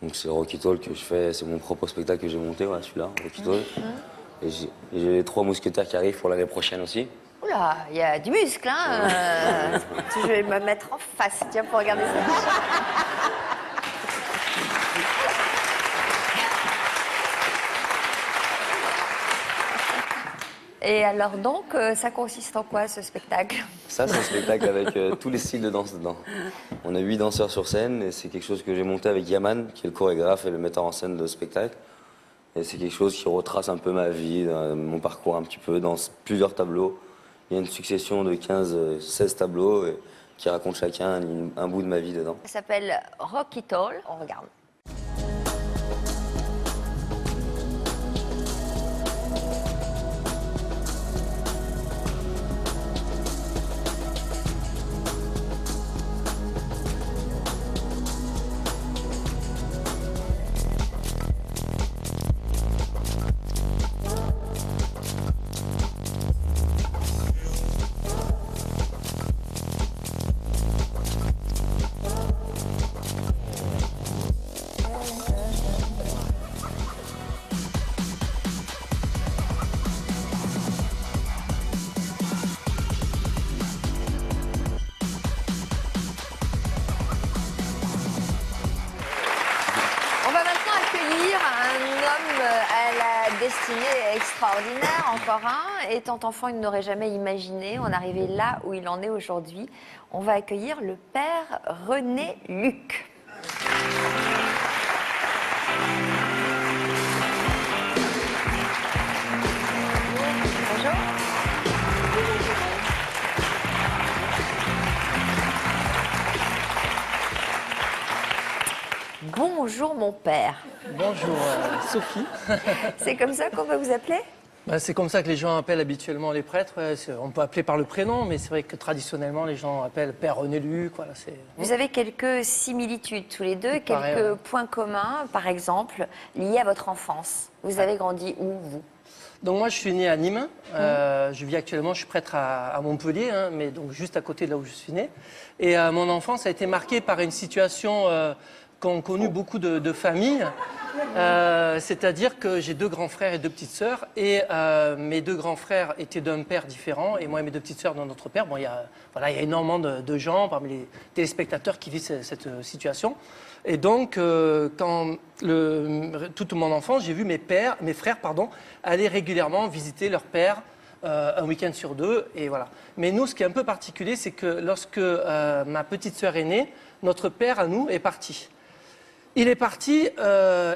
Donc c'est Rocky Talk que je fais, c'est mon propre spectacle que j'ai monté, voilà, celui-là, Rocky Talk. Et j'ai les 3 mousquetaires qui arrivent pour l'année prochaine aussi. Oula, il y a du muscle, hein. Je vais me mettre en face, tiens, pour regarder ça. Et alors donc, ça consiste en quoi ce spectacle? Ça, c'est un spectacle avec tous les styles de danse dedans. On a 8 danseurs sur scène et c'est quelque chose que j'ai monté avec Yaman, qui est le chorégraphe et le metteur en scène de spectacle. Et c'est quelque chose qui retrace un peu ma vie, mon parcours un petit peu dans plusieurs tableaux. Il y a une succession de 15-16 tableaux qui racontent chacun un bout de ma vie dedans. Ça s'appelle Rocky Talk. On regarde. Destinée extraordinaire, encore un. Étant enfant, il n'aurait jamais imaginé en arriver là où il en est aujourd'hui. On va accueillir le père René Luc. Bonjour. bonjour mon père. Bonjour Sophie. C'est comme ça qu'on va vous appeler? C'est comme ça que les gens appellent habituellement les prêtres. Ouais, on peut appeler par le prénom, mais c'est vrai que traditionnellement, les gens appellent Père René-Luc. Voilà, vous avez quelques similitudes tous les deux, quelques points communs, par exemple, liés à votre enfance. Vous avez grandi où, vous? Donc moi, je suis né à Nîmes. Je vis actuellement, je suis prêtre à Montpellier, hein, mais donc juste à côté de là où je suis né. Et mon enfance a été marquée par une situation qu'ont connue beaucoup de familles. C'est-à-dire que j'ai 2 grands frères et 2 petites sœurs, et mes 2 grands frères étaient d'un père différent, et moi et mes 2 petites sœurs d'un autre père. Bon, il y a énormément de gens parmi les téléspectateurs qui vivent cette situation. Et donc, toute mon enfance, j'ai vu mes frères, aller régulièrement visiter leur père un week-end sur 2, et voilà. Mais nous, ce qui est un peu particulier, c'est que lorsque ma petite sœur est née, notre père à nous est parti. Il est parti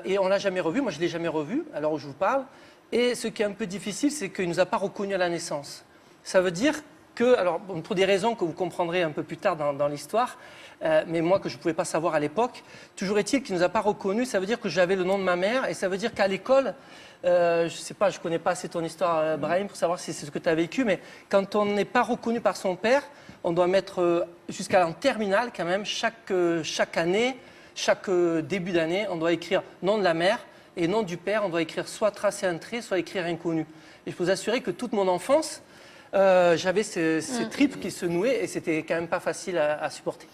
et on ne l'a jamais revu. Moi, je ne l'ai jamais revu, à l'heure où je vous parle. Et ce qui est un peu difficile, c'est qu'il ne nous a pas reconnus à la naissance. Ça veut dire que, alors, pour des raisons que vous comprendrez un peu plus tard dans l'histoire, mais moi que je ne pouvais pas savoir à l'époque, toujours est-il qu'il ne nous a pas reconnus. Ça veut dire que j'avais le nom de ma mère, et ça veut dire qu'à l'école, je ne sais pas, je ne connais pas assez ton histoire, Brahim, pour savoir si c'est ce que tu as vécu, mais quand on n'est pas reconnu par son père, on doit mettre jusqu'à en terminale quand même, chaque année, chaque début d'année, on doit écrire nom de la mère et nom du père. On doit écrire soit tracer un trait, soit écrire inconnu. Et je peux vous assurer que toute mon enfance, j'avais ces tripes qui se nouaient, et c'était quand même pas facile à supporter.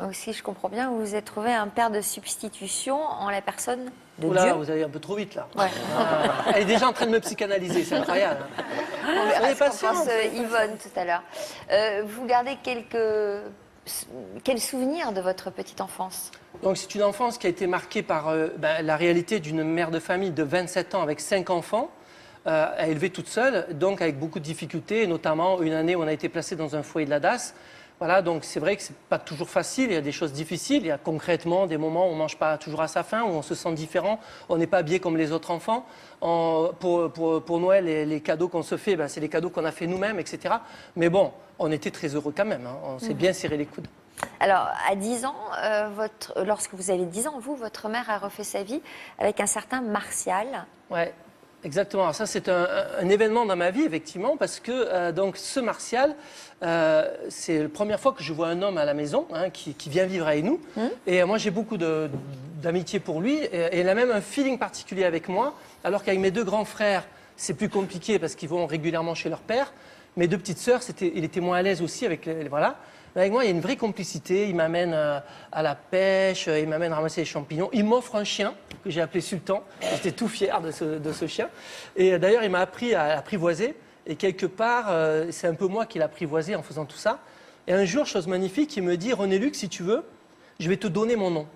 Aussi, je comprends bien, vous vous êtes trouvé un père de substitution en la personne de Oula, Dieu. vous allez un peu trop vite là. Ouais. Elle est déjà en train de me psychanalyser, c'est incroyable. On verra ce qu'en pense Yvonne tout à l'heure. Vous gardez quels souvenirs de votre petite enfance? Donc c'est une enfance qui a été marquée par la réalité d'une mère de famille de 27 ans avec 5 enfants, à élever toute seule, donc avec beaucoup de difficultés, notamment une année où on a été placé dans un foyer de la DAS. Voilà, donc c'est vrai que c'est pas toujours facile, il y a des choses difficiles, il y a concrètement des moments où on mange pas toujours à sa faim, où on se sent différent, on n'est pas habillé comme les autres enfants. Pour Noël, les cadeaux qu'on se fait, c'est les cadeaux qu'on a fait nous-mêmes, etc. Mais bon, on était très heureux quand même, hein. On s'est bien serré les coudes. Alors, à 10 ans, lorsque vous avez 10 ans, votre mère a refait sa vie avec un certain Martial. Ouais. Exactement. Alors ça, c'est un événement dans ma vie, effectivement, parce que donc ce Martial, c'est la première fois que je vois un homme à la maison, hein, qui vient vivre avec nous. Et moi, j'ai beaucoup d'amitié pour lui, et il a même un feeling particulier avec moi, alors qu'avec mes 2 grands frères, c'est plus compliqué parce qu'ils vont régulièrement chez leur père. Mes 2 petites sœurs, il était moins à l'aise aussi avec voilà. Mais avec moi, il y a une vraie complicité. Il m'amène à la pêche, il m'amène ramasser les champignons. Il m'offre un chien que j'ai appelé Sultan. J'étais tout fier de ce chien. Et d'ailleurs, il m'a appris à apprivoiser. Et quelque part, c'est un peu moi qui l'ai apprivoisé en faisant tout ça. Et un jour, chose magnifique, il me dit « René-Luc, si tu veux, je vais te donner mon nom ».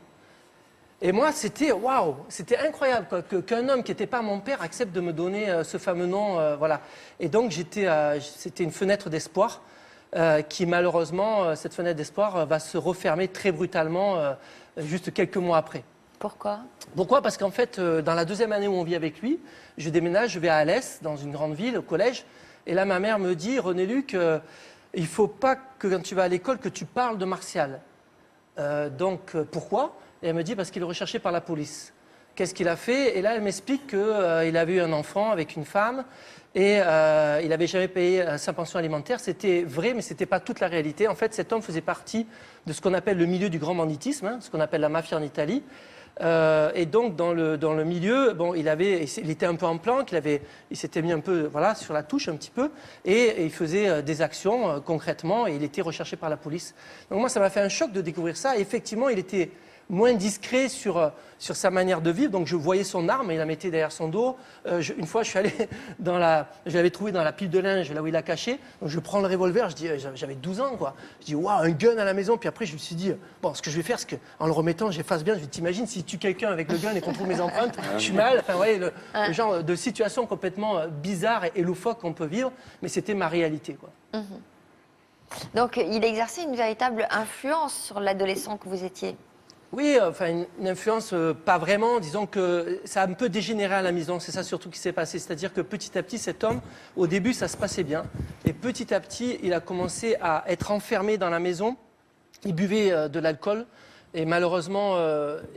Et moi, c'était waouh, c'était incroyable qu'un homme qui n'était pas mon père accepte de me donner ce fameux nom. Voilà. Et donc, c'était une fenêtre d'espoir. Qui malheureusement, cette fenêtre d'espoir va se refermer très brutalement juste quelques mois après. Pourquoi? Pourquoi? Parce qu'en fait, dans la 2e année où on vit avec lui, je déménage, je vais à Alès, dans une grande ville, au collège, et là ma mère me dit, René-Luc, il ne faut pas que quand tu vas à l'école, que tu parles de Martial. Donc pourquoi? Et elle me dit, parce qu'il est recherché par la police. Qu'est-ce qu'il a fait? Et là, elle m'explique qu'il avait eu un enfant avec une femme, et il n'avait jamais payé sa pension alimentaire. C'était vrai, mais ce n'était pas toute la réalité. En fait, cet homme faisait partie de ce qu'on appelle le milieu du grand banditisme, hein, ce qu'on appelle la mafia en Italie. Et donc, dans le milieu, bon, il était un peu en planque, il s'était mis un peu sur la touche un petit peu, et il faisait des actions concrètement, et il était recherché par la police. Donc moi, ça m'a fait un choc de découvrir ça. Et effectivement, il était moins discret sur sa manière de vivre. Donc je voyais son arme et il la mettait derrière son dos. Une fois, je suis allé je l'avais trouvé dans la pile de linge, là où il l'a caché. Donc je prends le revolver, j'avais 12 ans, quoi. Je dis, waouh, un gun à la maison. Puis après, je me suis dit, bon, ce que je vais faire, c'est qu'en le remettant, j'efface bien. Je vais t'imaginer, si tu tues quelqu'un avec le gun et qu'on trouve mes empreintes, je suis mal. Enfin, vous voyez, le genre de situation complètement bizarre et loufoque qu'on peut vivre. Mais c'était ma réalité, quoi. Donc, il exerçait une véritable influence sur l'adolescent que vous étiez. Oui, enfin une influence, pas vraiment. Disons que ça a un peu dégénéré à la maison. C'est ça surtout qui s'est passé. C'est-à-dire que petit à petit, cet homme, au début, ça se passait bien. Et petit à petit, il a commencé à être enfermé dans la maison. Il buvait de l'alcool. Et malheureusement,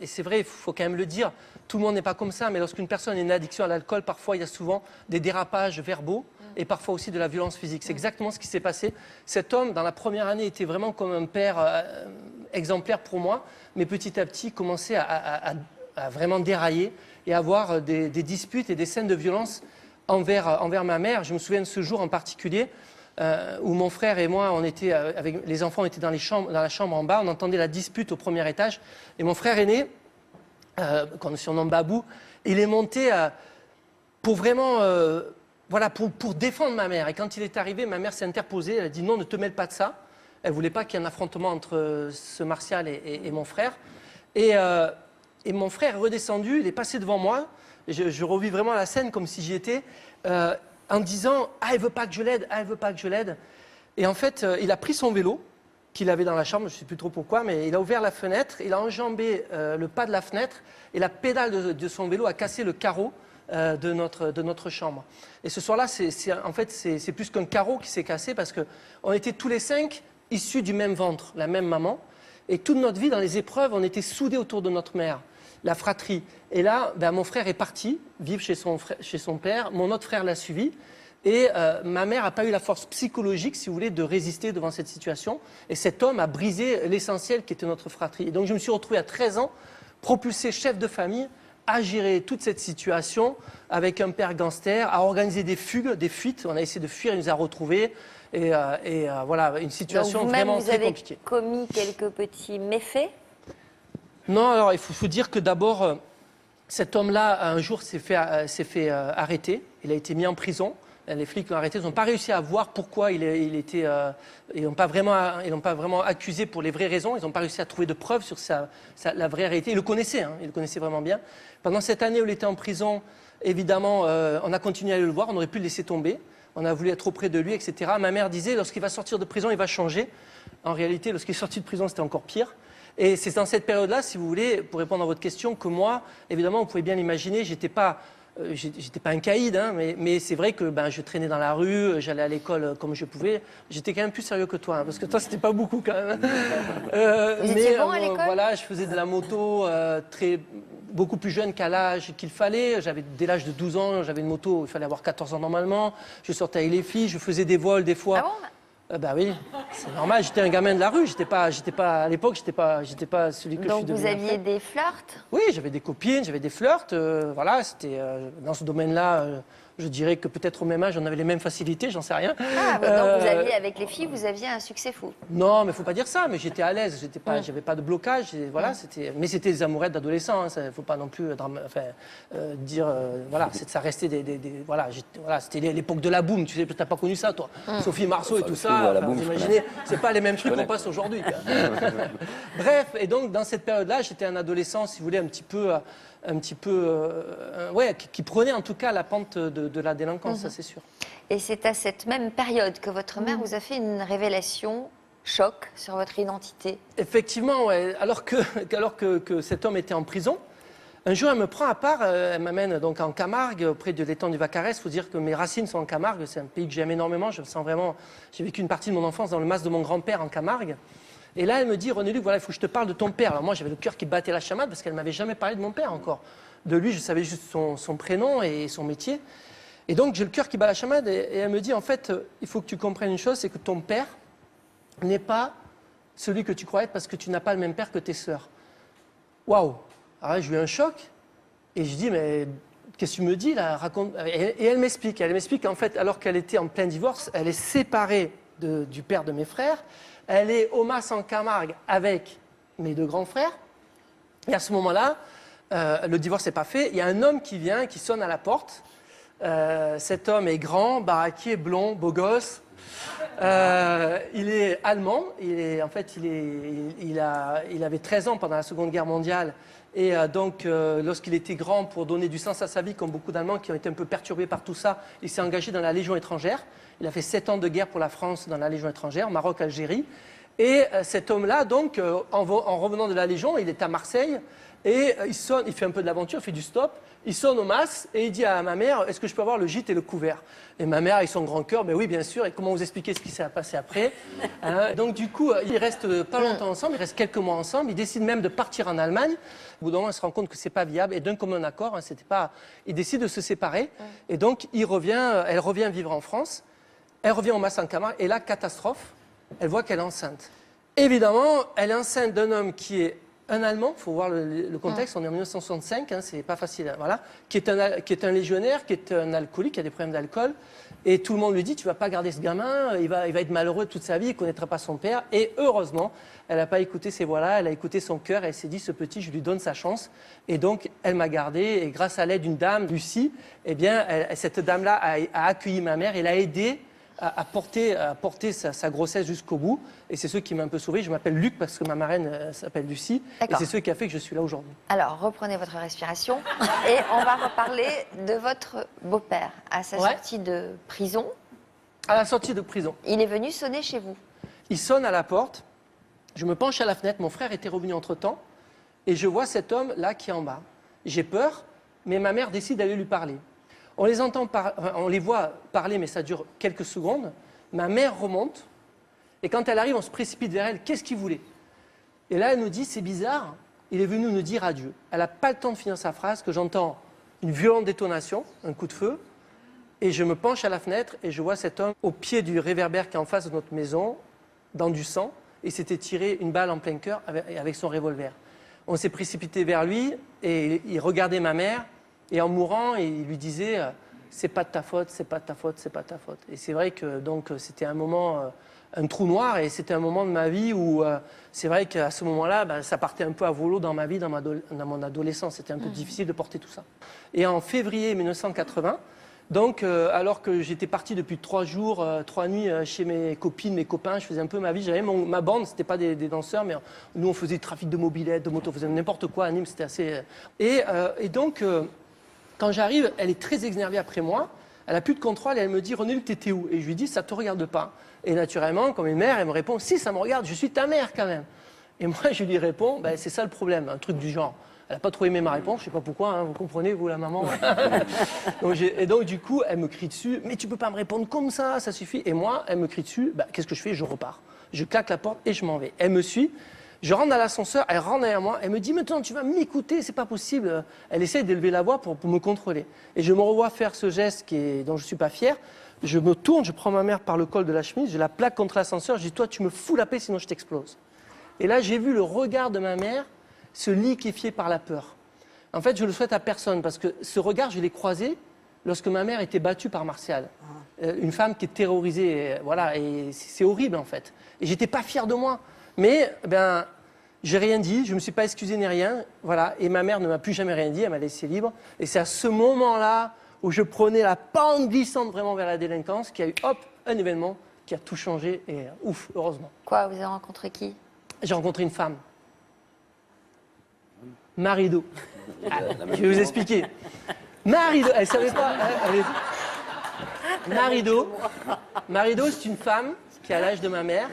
et c'est vrai, il faut quand même le dire, tout le monde n'est pas comme ça, mais lorsqu'une personne a une addiction à l'alcool, parfois il y a souvent des dérapages verbaux et parfois aussi de la violence physique. C'est exactement ce qui s'est passé. Cet homme, dans la première année, était vraiment comme un père exemplaire pour moi, mais petit à petit commençait à vraiment dérailler et à avoir des disputes et des scènes de violence envers ma mère. Je me souviens de ce jour en particulier où mon frère et moi, on était avec les enfants, on était dans la chambre en bas, on entendait la dispute au premier étage. Et mon frère aîné, qu'on surnomme Babou, il est monté pour vraiment, pour défendre ma mère. Et quand il est arrivé, ma mère s'est interposée, elle a dit non, ne te mêle pas de ça. Elle ne voulait pas qu'il y ait un affrontement entre ce Martial et mon frère. Et mon frère est redescendu, il est passé devant moi. Je revis vraiment la scène comme si j'y étais. En disant « Ah, elle veut pas que je l'aide, ah, elle veut pas que je l'aide ». Et en fait, il a pris son vélo, qu'il avait dans la chambre, je ne sais plus trop pourquoi, mais il a ouvert la fenêtre, il a enjambé le pas de la fenêtre, et la pédale de son vélo a cassé le carreau de notre chambre. Et ce soir-là, c'est plus qu'un carreau qui s'est cassé, parce qu'on était tous les 5 issus du même ventre, la même maman, et toute notre vie, dans les épreuves, on était soudés autour de notre mère. La fratrie. Et là, mon frère est parti vivre chez son père, mon autre frère l'a suivi, et ma mère n'a pas eu la force psychologique, si vous voulez, de résister devant cette situation, et cet homme a brisé l'essentiel qui était notre fratrie. Et donc je me suis retrouvé à 13 ans, propulsé chef de famille, à gérer toute cette situation avec un père gangster, à organiser des fugues, des fuites, on a essayé de fuir, il nous a retrouvés, et voilà, une situation vraiment très compliquée. Vous avez commis quelques petits méfaits? Non, alors il faut dire que d'abord, cet homme-là, un jour, s'est fait arrêter. Il a été mis en prison. Les flics l'ont arrêté. Ils n'ont pas réussi à voir pourquoi il était. Ils n'ont pas vraiment accusé pour les vraies raisons. Ils n'ont pas réussi à trouver de preuves sur la vraie réalité. Ils le connaissaient, hein, ils le connaissaient vraiment bien. Pendant cette année où il était en prison, évidemment, on a continué à aller le voir. On aurait pu le laisser tomber. On a voulu être auprès de lui, etc. Ma mère disait, lorsqu'il va sortir de prison, il va changer. En réalité, lorsqu'il est sorti de prison, c'était encore pire. Et c'est dans cette période-là, si vous voulez, pour répondre à votre question, que moi, évidemment, vous pouvez bien l'imaginer, j'étais pas un caïd, hein, mais c'est vrai que je traînais dans la rue, j'allais à l'école comme je pouvais. J'étais quand même plus sérieux que toi, hein, parce que toi, c'était pas beaucoup quand même. Vous étiez bon à l'école ? Voilà, je faisais de la moto beaucoup plus jeune qu'à l'âge qu'il fallait. Dès l'âge de 12 ans, j'avais une moto, il fallait avoir 14 ans normalement. Je sortais avec les filles, je faisais des vols des fois. Ah bon ? Bah oui, c'est normal, j'étais un gamin de la rue, à l'époque, j'étais pas celui que je suis devenu. Donc vous aviez des flirts ? Oui, j'avais des copines, j'avais des flirts, voilà, c'était dans ce domaine-là, je dirais que peut-être au même âge, on avait les mêmes facilités, j'en sais rien. Ah, donc vous aviez, avec les filles, vous aviez un succès fou. Non, mais faut pas dire ça, mais j'étais à l'aise, j'avais pas de blocage, voilà, mais c'était des amourettes d'adolescents, hein, faut pas non plus dire, voilà, ça restait voilà, c'était l'époque de la boum, tu sais, t'as pas connu ça, toi. Sophie Marceau et tout ça, vous imaginez, c'est pas les mêmes trucs qu'on passe aujourd'hui. Bref, et donc dans cette période-là, j'étais un adolescent, si vous voulez, qui prenait en tout cas la pente de la délinquance, ça c'est sûr. Et c'est à cette même période que votre mère vous a fait une révélation choc sur votre identité. Effectivement, ouais. Alors que cet homme était en prison, un jour elle me prend à part, elle m'amène donc en Camargue, auprès de l'étang du Vaccarès. Il faut dire que mes racines sont en Camargue, c'est un pays que j'aime énormément, j'ai vécu une partie de mon enfance dans le mas de mon grand-père en Camargue. Et là, elle me dit, René Luc, voilà, il faut que je te parle de ton père. Alors moi, j'avais le cœur qui battait la chamade parce qu'elle ne m'avait jamais parlé de mon père encore. De lui, je savais juste son prénom et son métier. Et donc, j'ai le cœur qui bat la chamade et elle me dit, en fait, il faut que tu comprennes une chose, c'est que ton père n'est pas celui que tu crois être parce que tu n'as pas le même père que tes sœurs. Waouh! Alors là, j'ai eu un choc et je dis, mais qu'est-ce que tu me dis là? Raconte. Et elle m'explique qu'en fait, alors qu'elle était en plein divorce, elle est séparée du père de mes frères. Elle est au mas en Camargue avec mes 2 grands frères. Et à ce moment-là, le divorce n'est pas fait. Il y a un homme qui vient, qui sonne à la porte. Cet homme est grand, baraqué, blond, beau gosse. Il est allemand. Il avait 13 ans pendant la Seconde Guerre mondiale. Et donc, lorsqu'il était grand, pour donner du sens à sa vie, comme beaucoup d'Allemands qui ont été un peu perturbés par tout ça, il s'est engagé dans la Légion étrangère. Il a fait 7 ans de guerre pour la France dans la Légion étrangère, Maroc, Algérie. Et cet homme-là, donc, en revenant de la Légion, il est à Marseille. Et il sonne, il fait un peu de l'aventure, il fait du stop, il sonne au mas et il dit à ma mère, est-ce que je peux avoir le gîte et le couvert? Et ma mère, avec son grand cœur, ben oui, bien sûr, et comment vous expliquer ce qui s'est passé après? Donc du coup, ils restent pas longtemps ensemble, ils restent quelques mois ensemble, ils décident même de partir en Allemagne. Au bout d'un moment, ils se rendent compte que c'est pas viable, et d'un commun accord, c'était pas... Ils décident de se séparer, et donc elle revient vivre en France, elle revient au mas en Camargue, et là, catastrophe, elle voit qu'elle est enceinte. Évidemment, elle est enceinte d'un homme qui est un Allemand, il faut voir le contexte, on est en 1965, c'est pas facile, voilà, qui est un légionnaire, qui est un alcoolique, qui a des problèmes d'alcool, et tout le monde lui dit, tu vas pas garder ce gamin, il va être malheureux toute sa vie, il connaîtra pas son père, et heureusement, elle n'a pas écouté ses voix-là, elle a écouté son cœur, et elle s'est dit, ce petit, je lui donne sa chance, et donc elle m'a gardé, et grâce à l'aide d'une dame, Lucie, eh bien, cette dame-là a accueilli ma mère, et l'a aidée à porter sa grossesse jusqu'au bout. Et c'est ce qui m'a un peu sauvé. Je m'appelle Luc parce que ma marraine s'appelle Lucie. Et c'est ce qui a fait que je suis là aujourd'hui. Alors, reprenez votre respiration et on va reparler de votre beau-père à sa sortie de prison. À la sortie de prison. Il est venu sonner chez vous. Il sonne à la porte. Je me penche à la fenêtre. Mon frère était revenu entre-temps. Et je vois cet homme-là qui est en bas. J'ai peur, mais ma mère décide d'aller lui parler. On les voit parler, mais ça dure quelques secondes. Ma mère remonte, et quand elle arrive, on se précipite vers elle. Qu'est-ce qu'il voulait? Et là, elle nous dit, c'est bizarre, il est venu nous dire adieu. Elle n'a pas le temps de finir sa phrase, que j'entends une violente détonation, un coup de feu, et je me penche à la fenêtre, et je vois cet homme au pied du réverbère qui est en face de notre maison, dans du sang, et il s'était tiré une balle en plein cœur avec son revolver. On s'est précipité vers lui, et il regardait ma mère, et en mourant, il lui disait c'est pas de ta faute, c'est pas de ta faute, c'est pas de ta faute. Et c'est vrai que donc c'était un moment, un trou noir, et c'était un moment de ma vie où c'est vrai qu'à ce moment-là, ça partait un peu à volo dans ma vie, dans mon adolescence. C'était un peu difficile de porter tout ça. Et en février 1980, donc alors que j'étais parti depuis 3 jours, 3 nuits chez mes copines, mes copains, je faisais un peu ma vie. J'avais ma bande, c'était pas des danseurs, mais nous on faisait du trafic de mobylettes, de motos, on faisait n'importe quoi à Nîmes, c'était assez. Et donc quand j'arrive, elle est très énervée après moi, elle n'a plus de contrôle et elle me dit « René, t'étais où ?» Et je lui dis « Ça ne te regarde pas. » Et naturellement, comme une mère, elle me répond « Si, ça me regarde, je suis ta mère quand même. » Et moi, je lui réponds « C'est ça le problème, un truc du genre. » Elle n'a pas trop aimé ma réponse, je ne sais pas pourquoi, vous comprenez, vous, la maman. Et donc, du coup, elle me crie dessus « Mais tu ne peux pas me répondre comme ça, ça suffit. » Et moi, elle me crie dessus, qu'est-ce que je fais? Je repars. Je claque la porte et je m'en vais. Elle me suit. Je rentre dans l'ascenseur, elle rentre derrière moi, elle me dit « Maintenant, tu vas m'écouter, c'est pas possible. » Elle essaie d'élever la voix pour me contrôler. Et je me revois faire ce geste dont je ne suis pas fier. Je me tourne, je prends ma mère par le col de la chemise, je la plaque contre l'ascenseur, je dis « Toi, tu me fous la paix, sinon je t'explose. » Et là, j'ai vu le regard de ma mère se liquéfier par la peur. En fait, je le souhaite à personne, parce que ce regard, je l'ai croisé lorsque ma mère était battue par Martial. Une femme qui est terrorisée, voilà, et c'est horrible, en fait. Et j'étais pas fier de moi. Mais, j'ai rien dit, je ne me suis pas excusé ni rien, voilà. Et ma mère ne m'a plus jamais rien dit, elle m'a laissé libre. Et c'est à ce moment-là où je prenais la pente glissante vraiment vers la délinquance qu'il y a eu, hop, un événement qui a tout changé. Et ouf, heureusement. Quoi, vous avez rencontré qui? J'ai rencontré une femme. Marido. Je vais vous expliquer. Marido, elle ne savait pas. Marido, c'est une femme qui a l'âge de ma mère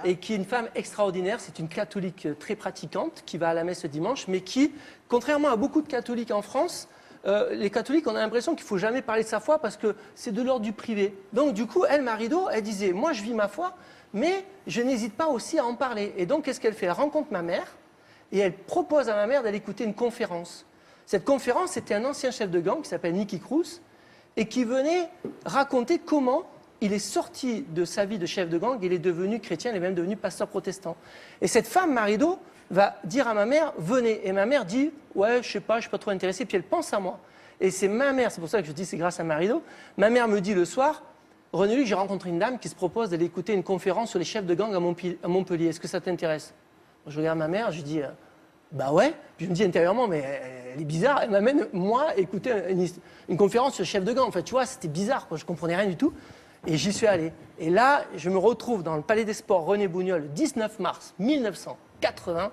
et qui est une femme extraordinaire. C'est une catholique très pratiquante qui va à la messe le dimanche, mais qui, contrairement à beaucoup de catholiques en France, les catholiques, on a l'impression qu'il ne faut jamais parler de sa foi parce que c'est de l'ordre du privé. Donc du coup, elle, Marido, elle disait, moi je vis ma foi, mais je n'hésite pas aussi à en parler. Et donc qu'est-ce qu'elle fait? Elle rencontre ma mère et elle propose à ma mère d'aller écouter une conférence. Cette conférence, c'était un ancien chef de gang qui s'appelle Nicky Cruz et qui venait raconter comment il est sorti de sa vie de chef de gang, il est devenu chrétien, il est même devenu pasteur protestant. Et cette femme, Marido, va dire à ma mère, venez. Et ma mère dit, ouais, je sais pas, je suis pas trop intéressée. Puis elle pense à moi. Et c'est ma mère, c'est pour ça que je dis c'est grâce à Marido. Ma mère me dit le soir, René Luc, j'ai rencontré une dame qui se propose d'aller écouter une conférence sur les chefs de gang à Montpellier. Est-ce que ça t'intéresse? Je regarde ma mère, je lui dis, bah ouais. Puis je me dis intérieurement, mais elle est bizarre. Elle m'amène, moi, écouter une conférence sur les chefs de gang. Enfin, tu vois, c'était bizarre, quoi. Je comprenais rien du tout. Et j'y suis allé. Et là, je me retrouve dans le Palais des Sports René Bougnol le 19 mars 1980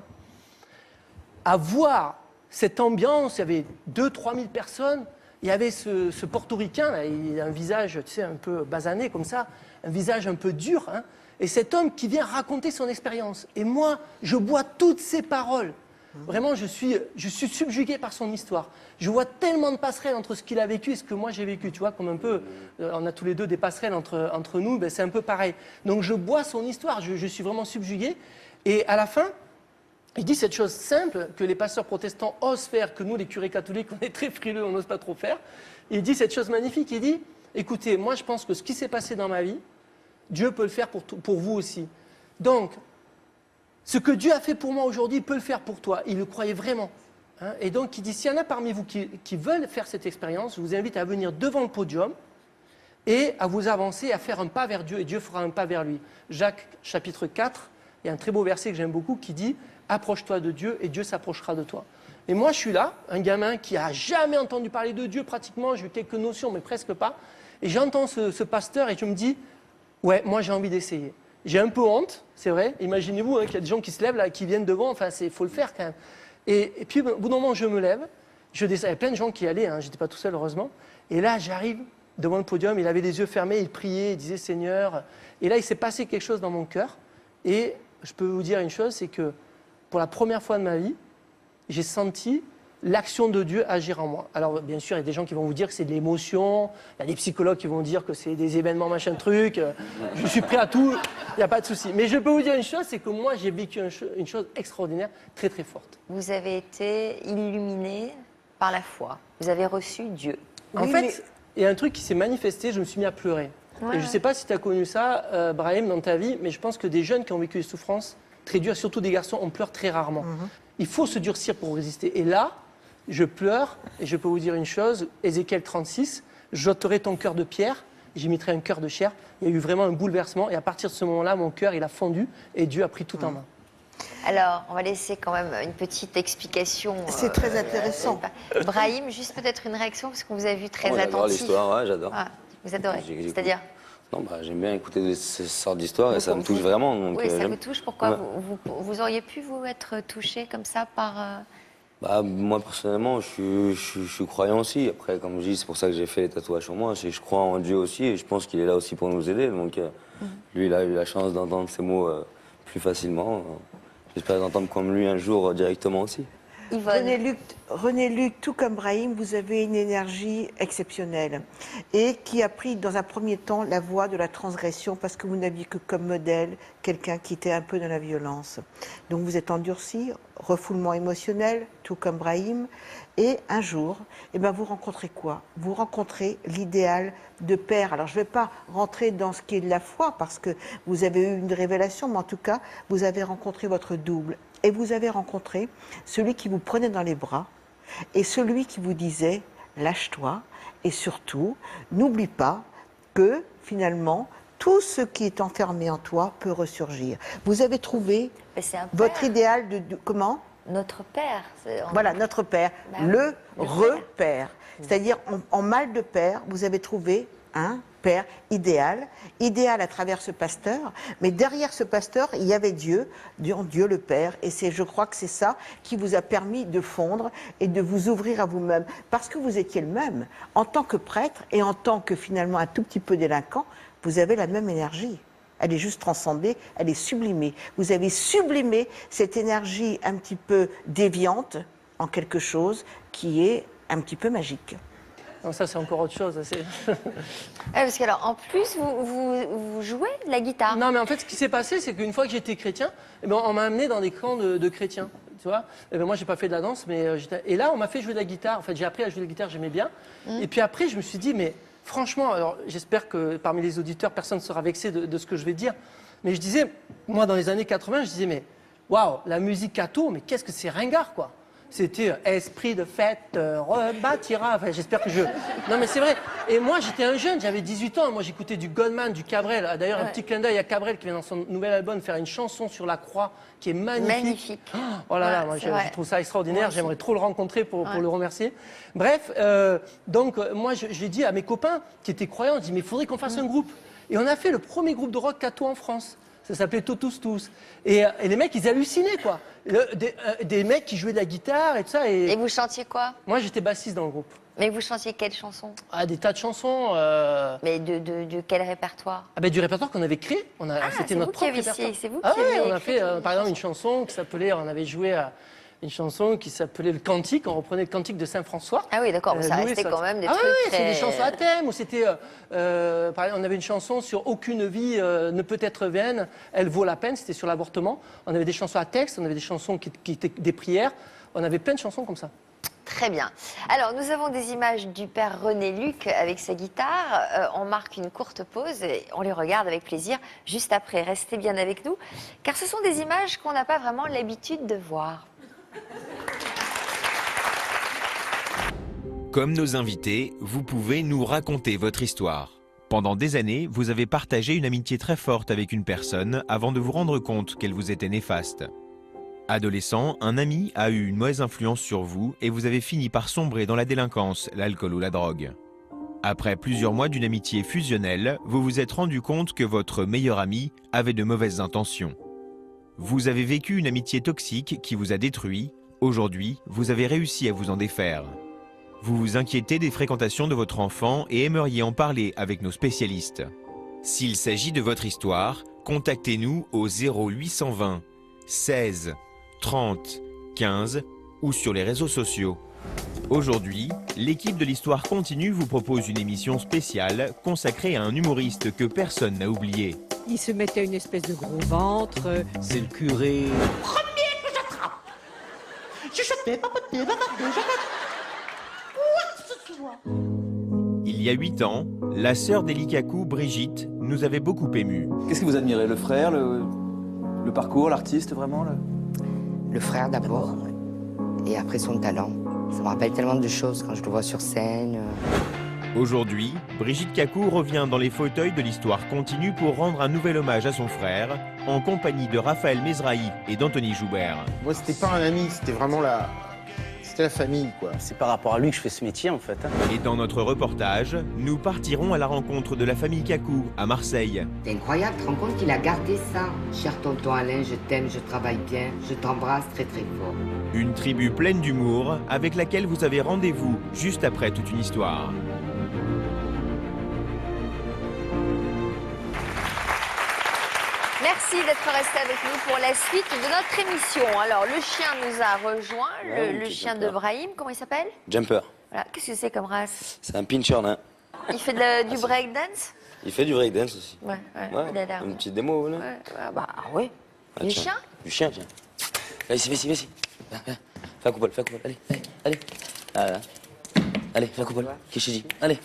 à voir cette ambiance. Il y avait 2-3 000 personnes. Il y avait ce portoricain, là, il a un visage, tu sais, un peu basané comme ça, un visage un peu dur. Hein, et cet homme qui vient raconter son expérience. Et moi, je bois toutes ces paroles. Vraiment, je suis subjugué par son histoire. Je vois tellement de passerelles entre ce qu'il a vécu et ce que moi j'ai vécu. Tu vois, comme un peu, on a tous les deux des passerelles entre nous, ben, c'est un peu pareil. Donc je bois son histoire, je suis vraiment subjugué. Et à la fin, il dit cette chose simple que les pasteurs protestants osent faire, que nous, les curés catholiques, on est très frileux, on n'ose pas trop faire. Il dit cette chose magnifique, il dit, écoutez, moi je pense que ce qui s'est passé dans ma vie, Dieu peut le faire pour vous aussi. Donc, ce que Dieu a fait pour moi aujourd'hui, il peut le faire pour toi. Il le croyait vraiment. Hein. Et donc, il dit, s'il y en a parmi vous qui veulent faire cette expérience, je vous invite à venir devant le podium et à vous avancer, à faire un pas vers Dieu, et Dieu fera un pas vers lui. Jacques, chapitre 4, il y a un très beau verset que j'aime beaucoup qui dit, approche-toi de Dieu et Dieu s'approchera de toi. Et moi, je suis là, un gamin qui n'a jamais entendu parler de Dieu pratiquement, j'ai eu quelques notions, mais presque pas. Et j'entends ce pasteur et je me dis, ouais, moi j'ai envie d'essayer. J'ai un peu honte, c'est vrai. Imaginez-vous qu'il y a des gens qui se lèvent, là, qui viennent devant. Enfin, il faut le faire quand même. Et puis, au bout d'un moment, je me lève. Je descends. Il y a plein de gens qui y allaient. Hein, je n'étais pas tout seul, heureusement. Et là, j'arrive devant le podium. Il avait les yeux fermés. Il priait. Il disait Seigneur. Et là, il s'est passé quelque chose dans mon cœur. Et je peux vous dire une chose, c'est que pour la première fois de ma vie, j'ai senti l'action de Dieu agir en moi. Alors, bien sûr, il y a des gens qui vont vous dire que c'est de l'émotion, il y a des psychologues qui vont dire que c'est des événements, machin truc, je suis prêt à tout, il n'y a pas de souci. Mais je peux vous dire une chose, c'est que moi, j'ai vécu une chose extraordinaire, très très forte. Vous avez été illuminé par la foi, vous avez reçu Dieu. En fait, il y a un truc qui s'est manifesté, je me suis mis à pleurer. Ouais, et je ne sais pas si tu as connu ça, Brahim, dans ta vie, mais je pense que des jeunes qui ont vécu des souffrances très dures, surtout des garçons, on pleure très rarement. Il faut se durcir pour résister. Et là, je pleure, et je peux vous dire une chose, Ézéchiel 36, j'ôterai ton cœur de pierre, j'y mettrai un cœur de chair. Il y a eu vraiment un bouleversement, et à partir de ce moment-là, mon cœur, il a fondu, et Dieu a pris tout en main. Alors, on va laisser quand même une petite explication. C'est très intéressant. Brahim, juste peut-être une réaction, parce qu'on vous a vu très J'adore attentif. l'histoire, ouais, j'adore. Ah, vous adorez, c'est-à-dire Non, j'aime bien écouter ces sortes d'histoires et ça me touche vraiment. Donc, oui, ça vous touche. Pourquoi Ouais. vous auriez pu, vous, être touché comme ça par... Moi, personnellement, je suis croyant aussi. Après, comme je dis, c'est pour ça que j'ai fait les tatouages sur moi. Je crois en Dieu aussi et je pense qu'il est là aussi pour nous aider. Donc, lui, il a eu la chance d'entendre ces mots plus facilement. J'espère d'entendre comme lui un jour directement aussi. René Luc, tout comme Brahim, vous avez une énergie exceptionnelle et qui a pris dans un premier temps la voie de la transgression parce que vous n'aviez que comme modèle quelqu'un qui était un peu dans la violence. Donc vous êtes endurci, refoulement émotionnel, tout comme Brahim, et un jour, vous rencontrez quoi? Vous rencontrez l'idéal de père. Alors je ne vais pas rentrer dans ce qui est de la foi parce que vous avez eu une révélation, mais en tout cas, vous avez rencontré votre double. Et vous avez rencontré celui qui vous prenait dans les bras et celui qui vous disait « lâche-toi » et surtout, n'oublie pas que finalement, tout ce qui est enfermé en toi peut ressurgir. Vous avez trouvé votre idéal de comment? Notre père. Voilà, notre père, le repère. C'est-à-dire, en mal de père, vous avez trouvé un père idéal à travers ce pasteur, mais derrière ce pasteur, il y avait Dieu le Père, et je crois que c'est ça qui vous a permis de fondre et de vous ouvrir à vous-même, parce que vous étiez le même, en tant que prêtre et en tant que finalement un tout petit peu délinquant, vous avez la même énergie. Elle est juste transcendée, elle est sublimée. Vous avez sublimé cette énergie un petit peu déviante en quelque chose qui est un petit peu magique. Non, ça, c'est encore autre chose. Parce qu'alors, en plus, vous jouez de la guitare. Non, mais en fait, ce qui s'est passé, c'est qu'une fois que j'étais chrétien, on m'a amené dans des camps de chrétiens. Tu vois, moi, j'ai pas fait de la danse, mais et là, on m'a fait jouer de la guitare. En fait, j'ai appris à jouer de la guitare, j'aimais bien. Et puis après, je me suis dit, mais franchement, alors j'espère que parmi les auditeurs, personne ne sera vexé de ce que je vais dire. Mais je disais, moi, dans les années 80, je disais, mais waouh, la musique catho, mais qu'est-ce que c'est ringard, quoi. C'était esprit de fête, rebâtira. Enfin, j'espère que je. Non, mais c'est vrai. Et moi, j'étais un jeune, j'avais 18 ans. Moi, j'écoutais du Goldman, du Cabrel. D'ailleurs, un petit clin d'œil à Cabrel qui vient dans son nouvel album faire une chanson sur la croix qui est magnifique. Oh là là, moi, je trouve ça extraordinaire. J'aimerais trop le rencontrer pour le remercier. Bref, donc, moi, j'ai dit à mes copains qui étaient croyants, je dis, mais il faudrait qu'on fasse un groupe. Et on a fait le premier groupe de rock catho en France. Ça s'appelait Totus Tous. Et les mecs, ils hallucinaient, quoi. Des mecs qui jouaient de la guitare et tout ça. Et vous chantiez quoi? Moi, j'étais bassiste dans le groupe. Mais vous chantiez quelle chanson? Des tas de chansons. Mais de quel répertoire? Du répertoire qu'on avait créé. C'était notre propre répertoire. C'est vous qui avez on a écrit fait, par exemple, une chanson qui s'appelait, on avait joué une chanson qui s'appelait Le Cantique. On reprenait le Cantique de Saint-François. Ah oui, d'accord, ça restait quand même des trucs oui, très... c'est des chansons à thème. Où c'était, par exemple, on avait une chanson sur Aucune vie ne peut être vaine, elle vaut la peine. C'était sur l'avortement. On avait des chansons à texte, on avait des chansons qui étaient des prières. On avait plein de chansons comme ça. Très bien. Alors, nous avons des images du père René Luc avec sa guitare. On marque une courte pause et on les regarde avec plaisir juste après. Restez bien avec nous, car ce sont des images qu'on n'a pas vraiment l'habitude de voir. Comme nos invités, vous pouvez nous raconter votre histoire. Pendant des années, vous avez partagé une amitié très forte avec une personne avant de vous rendre compte qu'elle vous était néfaste. Adolescent, un ami a eu une mauvaise influence sur vous et vous avez fini par sombrer dans la délinquance, l'alcool ou la drogue. Après plusieurs mois d'une amitié fusionnelle, vous vous êtes rendu compte que votre meilleur ami avait de mauvaises intentions. Vous avez vécu une amitié toxique qui vous a détruit. Aujourd'hui, vous avez réussi à vous en défaire. Vous vous inquiétez des fréquentations de votre enfant et aimeriez en parler avec nos spécialistes. S'il s'agit de votre histoire, contactez-nous au 0820 16 30 15 ou sur les réseaux sociaux. Aujourd'hui, l'équipe de l'Histoire continue vous propose une émission spéciale consacrée à un humoriste que personne n'a oublié. Il se mettait une espèce de gros ventre. C'est le curé. Premier que j'attrape. Je chutais, papotais, Il y a 8 ans, la sœur d'Élie Kakou, Brigitte, nous avait beaucoup émus. Qu'est-ce que vous admirez? Le frère, le parcours, l'artiste, vraiment Le frère d'abord, et après son talent. Ça me rappelle tellement de choses quand je le vois sur scène. Aujourd'hui, Brigitte Kakou revient dans les fauteuils de l'Histoire continue pour rendre un nouvel hommage à son frère, en compagnie de Raphaël Mesrahi et d'Anthony Joubert. Moi, c'était pas un ami, c'était vraiment la famille, quoi. C'est par rapport à lui que je fais ce métier, en fait. Et dans notre reportage, nous partirons à la rencontre de la famille Kakou à Marseille. C'est incroyable, tu te rends compte qu'il a gardé ça. Cher tonton Alain, je t'aime, je travaille bien, je t'embrasse très très fort. Une tribu pleine d'humour avec laquelle vous avez rendez-vous juste après toute une histoire. Merci d'être resté avec nous pour la suite de notre émission. Alors, le chien nous a rejoint, le chien de Brahim, comment il s'appelle? Jumper. Voilà. Qu'est-ce que c'est comme race? C'est un pincher nain. Il fait du breakdance? Il fait du breakdance aussi. Ouais. Il a l'air. Une petite démo, là. Oui. Ah, Du tiens. chien? Du chien, tiens. Allez, ici. Viens. Fais un coupole. Allez. Allez, fais un coupole. Qu'est-ce que je dis? Allez.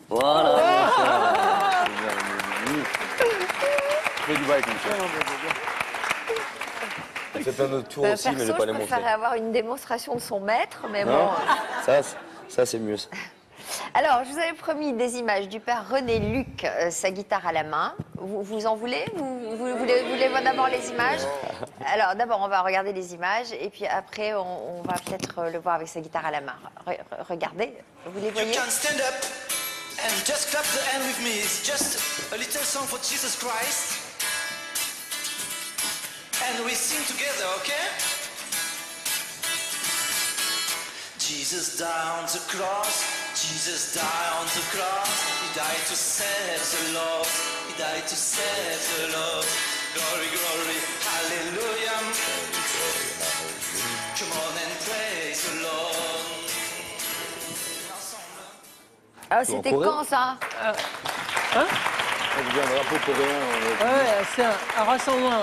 Voilà. Fais du bail comme ça. Il fait plein d'autres tours aussi, mais je vais pas les montrer. Je préférerais avoir une démonstration de son maître, mais Non, bon. ça c'est mieux. Ça. Alors, je vous avais promis des images du père René Luc, sa guitare à la main. Vous en voulez? Vous voulez d'abord les images? Alors, d'abord, on va regarder les images, et puis après, on va peut-être le voir avec sa guitare à la main. Regardez, vous les voyez? And just clap the hand with me. It's just a little song for Jesus Christ. And we sing together, okay? Jesus died on the cross. Jesus died on the cross. He died to save the lost. He died to save the lost. Glory, glory, hallelujah. Come on and praise the Lord. Ah, c'était quand ça? Un drapeau coréen. C'est un rassemblement.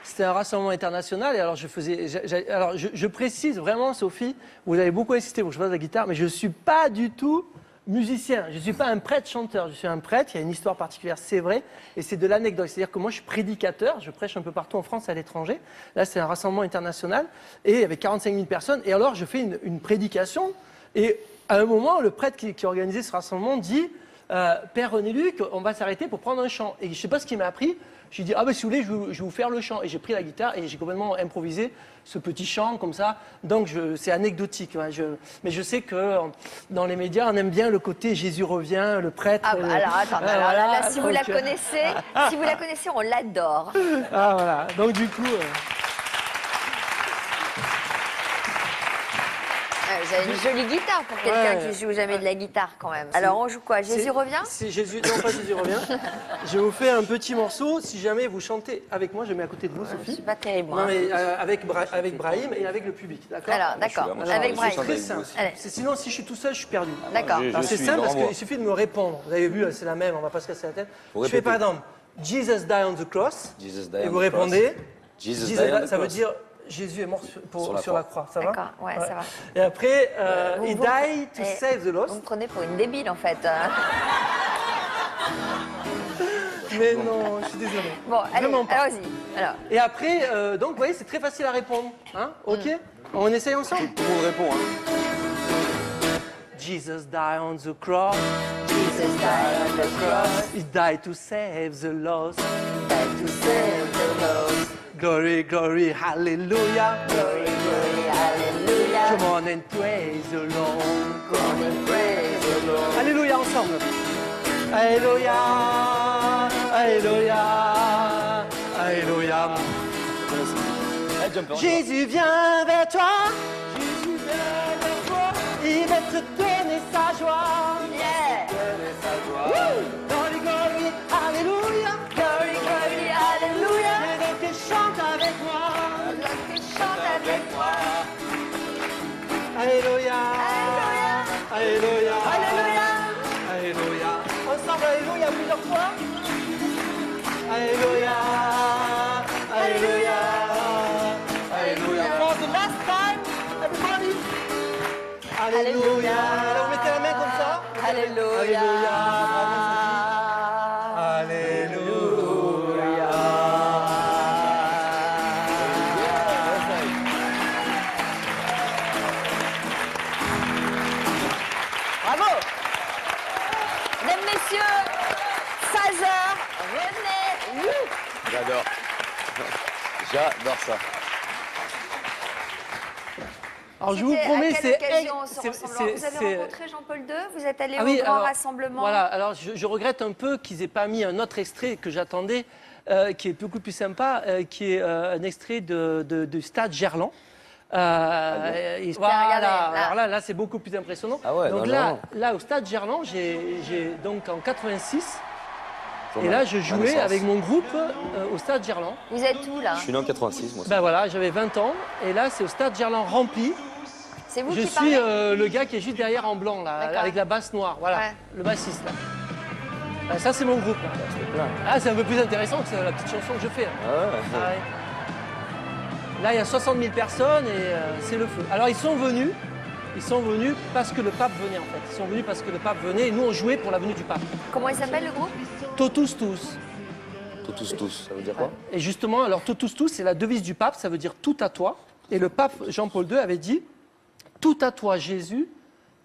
C'était un rassemblement international. Et alors, je précise vraiment, Sophie, vous avez beaucoup insisté pour que je fasse la guitare, mais je ne suis pas du tout musicien. Je ne suis pas un prêtre-chanteur. Je suis un prêtre. Il y a une histoire particulière, c'est vrai. Et c'est de l'anecdote. C'est-à-dire que moi, je suis prédicateur. Je prêche un peu partout en France et à l'étranger. Là, c'est un rassemblement international. Et il y avait 45 000 personnes. Et alors, je fais une prédication. Et à un moment, le prêtre qui organisait ce rassemblement dit Père René Luc, on va s'arrêter pour prendre un chant. Et je ne sais pas ce qu'il m'a appris. Je lui ai dit si vous voulez, je vais vous faire le chant. Et j'ai pris la guitare et j'ai complètement improvisé ce petit chant comme ça. Donc c'est anecdotique. Ouais. Mais je sais que dans les médias, on aime bien le côté Jésus revient, le prêtre. Alors attendez, là, si vous la connaissez, on l'adore. Ah voilà. Donc du coup. vous avez une jolie guitare pour quelqu'un qui joue jamais de la guitare quand même. Alors on joue quoi? Jésus revient? C'est Jésus, non pas Jésus revient. Je vais vous faire un petit morceau. Si jamais vous chantez avec moi, je mets à côté de vous, Sophie. C'est pas terrible. Non mais avec Brahim et avec le public, d'accord? Alors d'accord, avec Brahim. C'est très simple. Sinon, si je suis tout seul, je suis perdu. D'accord. C'est simple parce qu'il suffit de me répondre. Vous avez vu, c'est la même. On va pas se casser la tête. Je fais par exemple Jesus died on the cross. Et vous répondez. Jesus ça veut dire Jésus est mort sur la croix. Ça va? D'accord, ouais, ça va. Et après, he died to save the lost. Vous me prenez pour une débile en fait. Mais non, je suis désolé. Bon, allez-y. Alors. Et après, donc, vous voyez, c'est très facile à répondre. Hein? OK? On essaye ensemble? Tout le monde répond. Hein. Jesus died on the cross. Jesus died on the cross. He died to save the lost. Died to save the lost. Glory, glory, hallelujah. Glory, glory, hallelujah. Come on and praise the Lord. Come on and praise the Lord. Alléluia ensemble. Alléluia, Alléluia, Alléluia. Jésus vient vers toi. Jésus vient vers toi. Il va te donner sa joie. Yeah. Glory, glory, Alléluia. Glory, glory, hallelujah. Et donc tu chantes avec moi. Donc tu chantes avec moi. Alléluia, Alléluia, Alléluia, Alléluia. Alléluia. Ensemble, Alléluia plusieurs fois. Alléluia, Alléluia, Alléluia. For the last time, everybody. Alléluia. Alors vous mettez la main comme ça. Alléluia. Alléluia. Bravo. Mesdames, messieurs, Fazer, René Lou. J'adore. J'adore ça. Alors je vous C'était promets, à quelle occasion, ce c'est rassemblement Vous avez rencontré Jean-Paul II? Vous êtes allé Ah au oui, grand alors, rassemblement? Voilà, alors je regrette un peu qu'ils n'aient pas mis un autre extrait que j'attendais, qui est beaucoup plus sympa, qui est un extrait du stade Gerland. Voilà, alors là c'est beaucoup plus impressionnant. Ah ouais, donc non, là, au stade Gerland, j'ai donc en 86, Jour et là ma- je ma jouais naissance. avec mon groupe au stade Gerland. Vous êtes où là? Je suis né en 86, moi. Ben voilà, j'avais 20 ans, et là c'est au stade Gerland rempli. C'est vous Je qui suis parlez? le gars qui est juste derrière en blanc, là, D'accord. avec la basse noire, voilà, Ouais. le bassiste. Là. Ça, c'est mon groupe. Là. Ah, c'est un peu plus intéressant que la petite chanson que je fais. Là. Ah ouais. Ah ouais. Là, il y a 60 000 personnes et c'est le feu. Alors, ils sont venus parce que le pape venait, en fait. Ils sont venus parce que le pape venait et nous, on jouait pour la venue du pape. Comment il s'appelle le groupe? Totus tous. Tous, ça veut dire quoi? Et justement, alors, totus tous, c'est la devise du pape, ça veut dire tout à toi. Et le pape Jean-Paul II avait dit tout à toi, Jésus,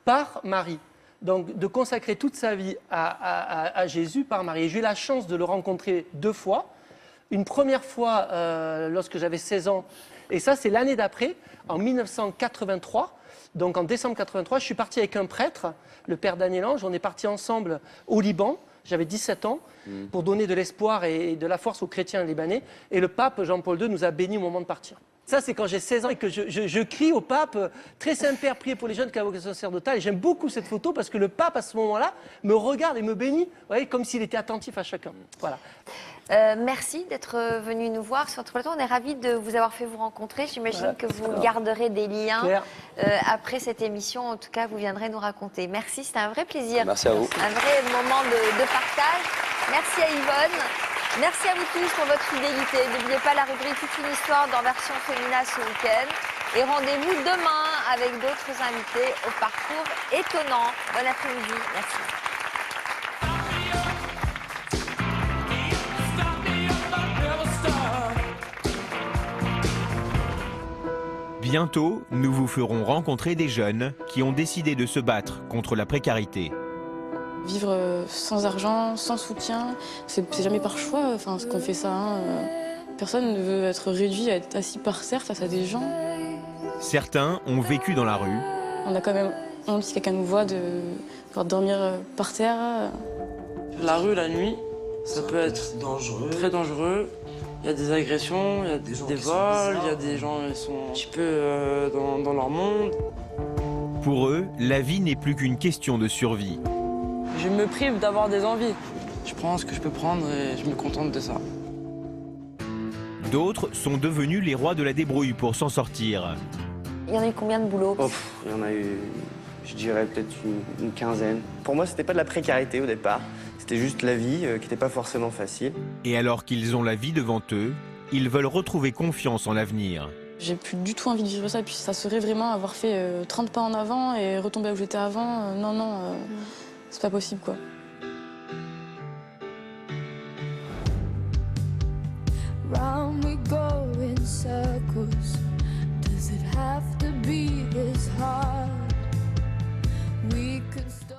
par Marie. Donc, de consacrer toute sa vie à Jésus par Marie. Et j'ai eu la chance de le rencontrer 2 fois. Une première fois lorsque j'avais 16 ans. Et ça, c'est l'année d'après, en 1983. Donc, en décembre 83, je suis parti avec un prêtre, le père Daniel Ange. On est partis ensemble au Liban. J'avais 17 ans pour donner de l'espoir et de la force aux chrétiens libanais. Et le pape Jean-Paul II nous a bénis au moment de partir. Ça, c'est quand j'ai 16 ans et que je crie au pape « Très Saint-Père, priez pour les jeunes qui ont la vocation sacerdotale ». Et j'aime beaucoup cette photo parce que le pape, à ce moment-là, me regarde et me bénit, vous voyez, comme s'il était attentif à chacun. Voilà. Merci d'être venu nous voir sur notre plateau. On est ravis de vous avoir fait vous rencontrer. J'imagine que vous Alors, garderez des liens Claire. après cette émission. En tout cas, vous viendrez nous raconter. Merci, c'était un vrai plaisir. Merci à vous. Un vrai moment de partage. Merci à Yvonne. Merci à vous tous pour votre fidélité. N'oubliez pas la rubrique Toute une histoire dans Version Fémina ce week-end. Et rendez-vous demain avec d'autres invités au parcours étonnant. Bon après-midi. Merci. Bientôt, nous vous ferons rencontrer des jeunes qui ont décidé de se battre contre la précarité. Vivre sans argent, sans soutien, c'est jamais par choix qu'on fait ça. Personne ne veut être réduit à être assis par terre face à des gens. Certains ont vécu dans la rue. On a quand même honte si quelqu'un nous voit de pouvoir dormir par terre. La rue, la nuit, ça peut être très dangereux. Il y a des agressions, il y a des vols, il y a des gens qui sont un petit peu dans leur monde. Pour eux, la vie n'est plus qu'une question de survie. Je me prive d'avoir des envies. Je prends ce que je peux prendre et je me contente de ça. D'autres sont devenus les rois de la débrouille pour s'en sortir. Il y en a eu combien de boulots? Il y en a eu, je dirais, peut-être une quinzaine. Pour moi, c'était pas de la précarité au départ. C'était juste la vie qui n'était pas forcément facile. Et alors qu'ils ont la vie devant eux, ils veulent retrouver confiance en l'avenir. J'ai plus du tout envie de vivre ça, et puis ça serait vraiment avoir fait 30 pas en avant et retomber là où j'étais avant. Non, c'est pas possible, quoi. Round we go in circles. Does it have to be this hard?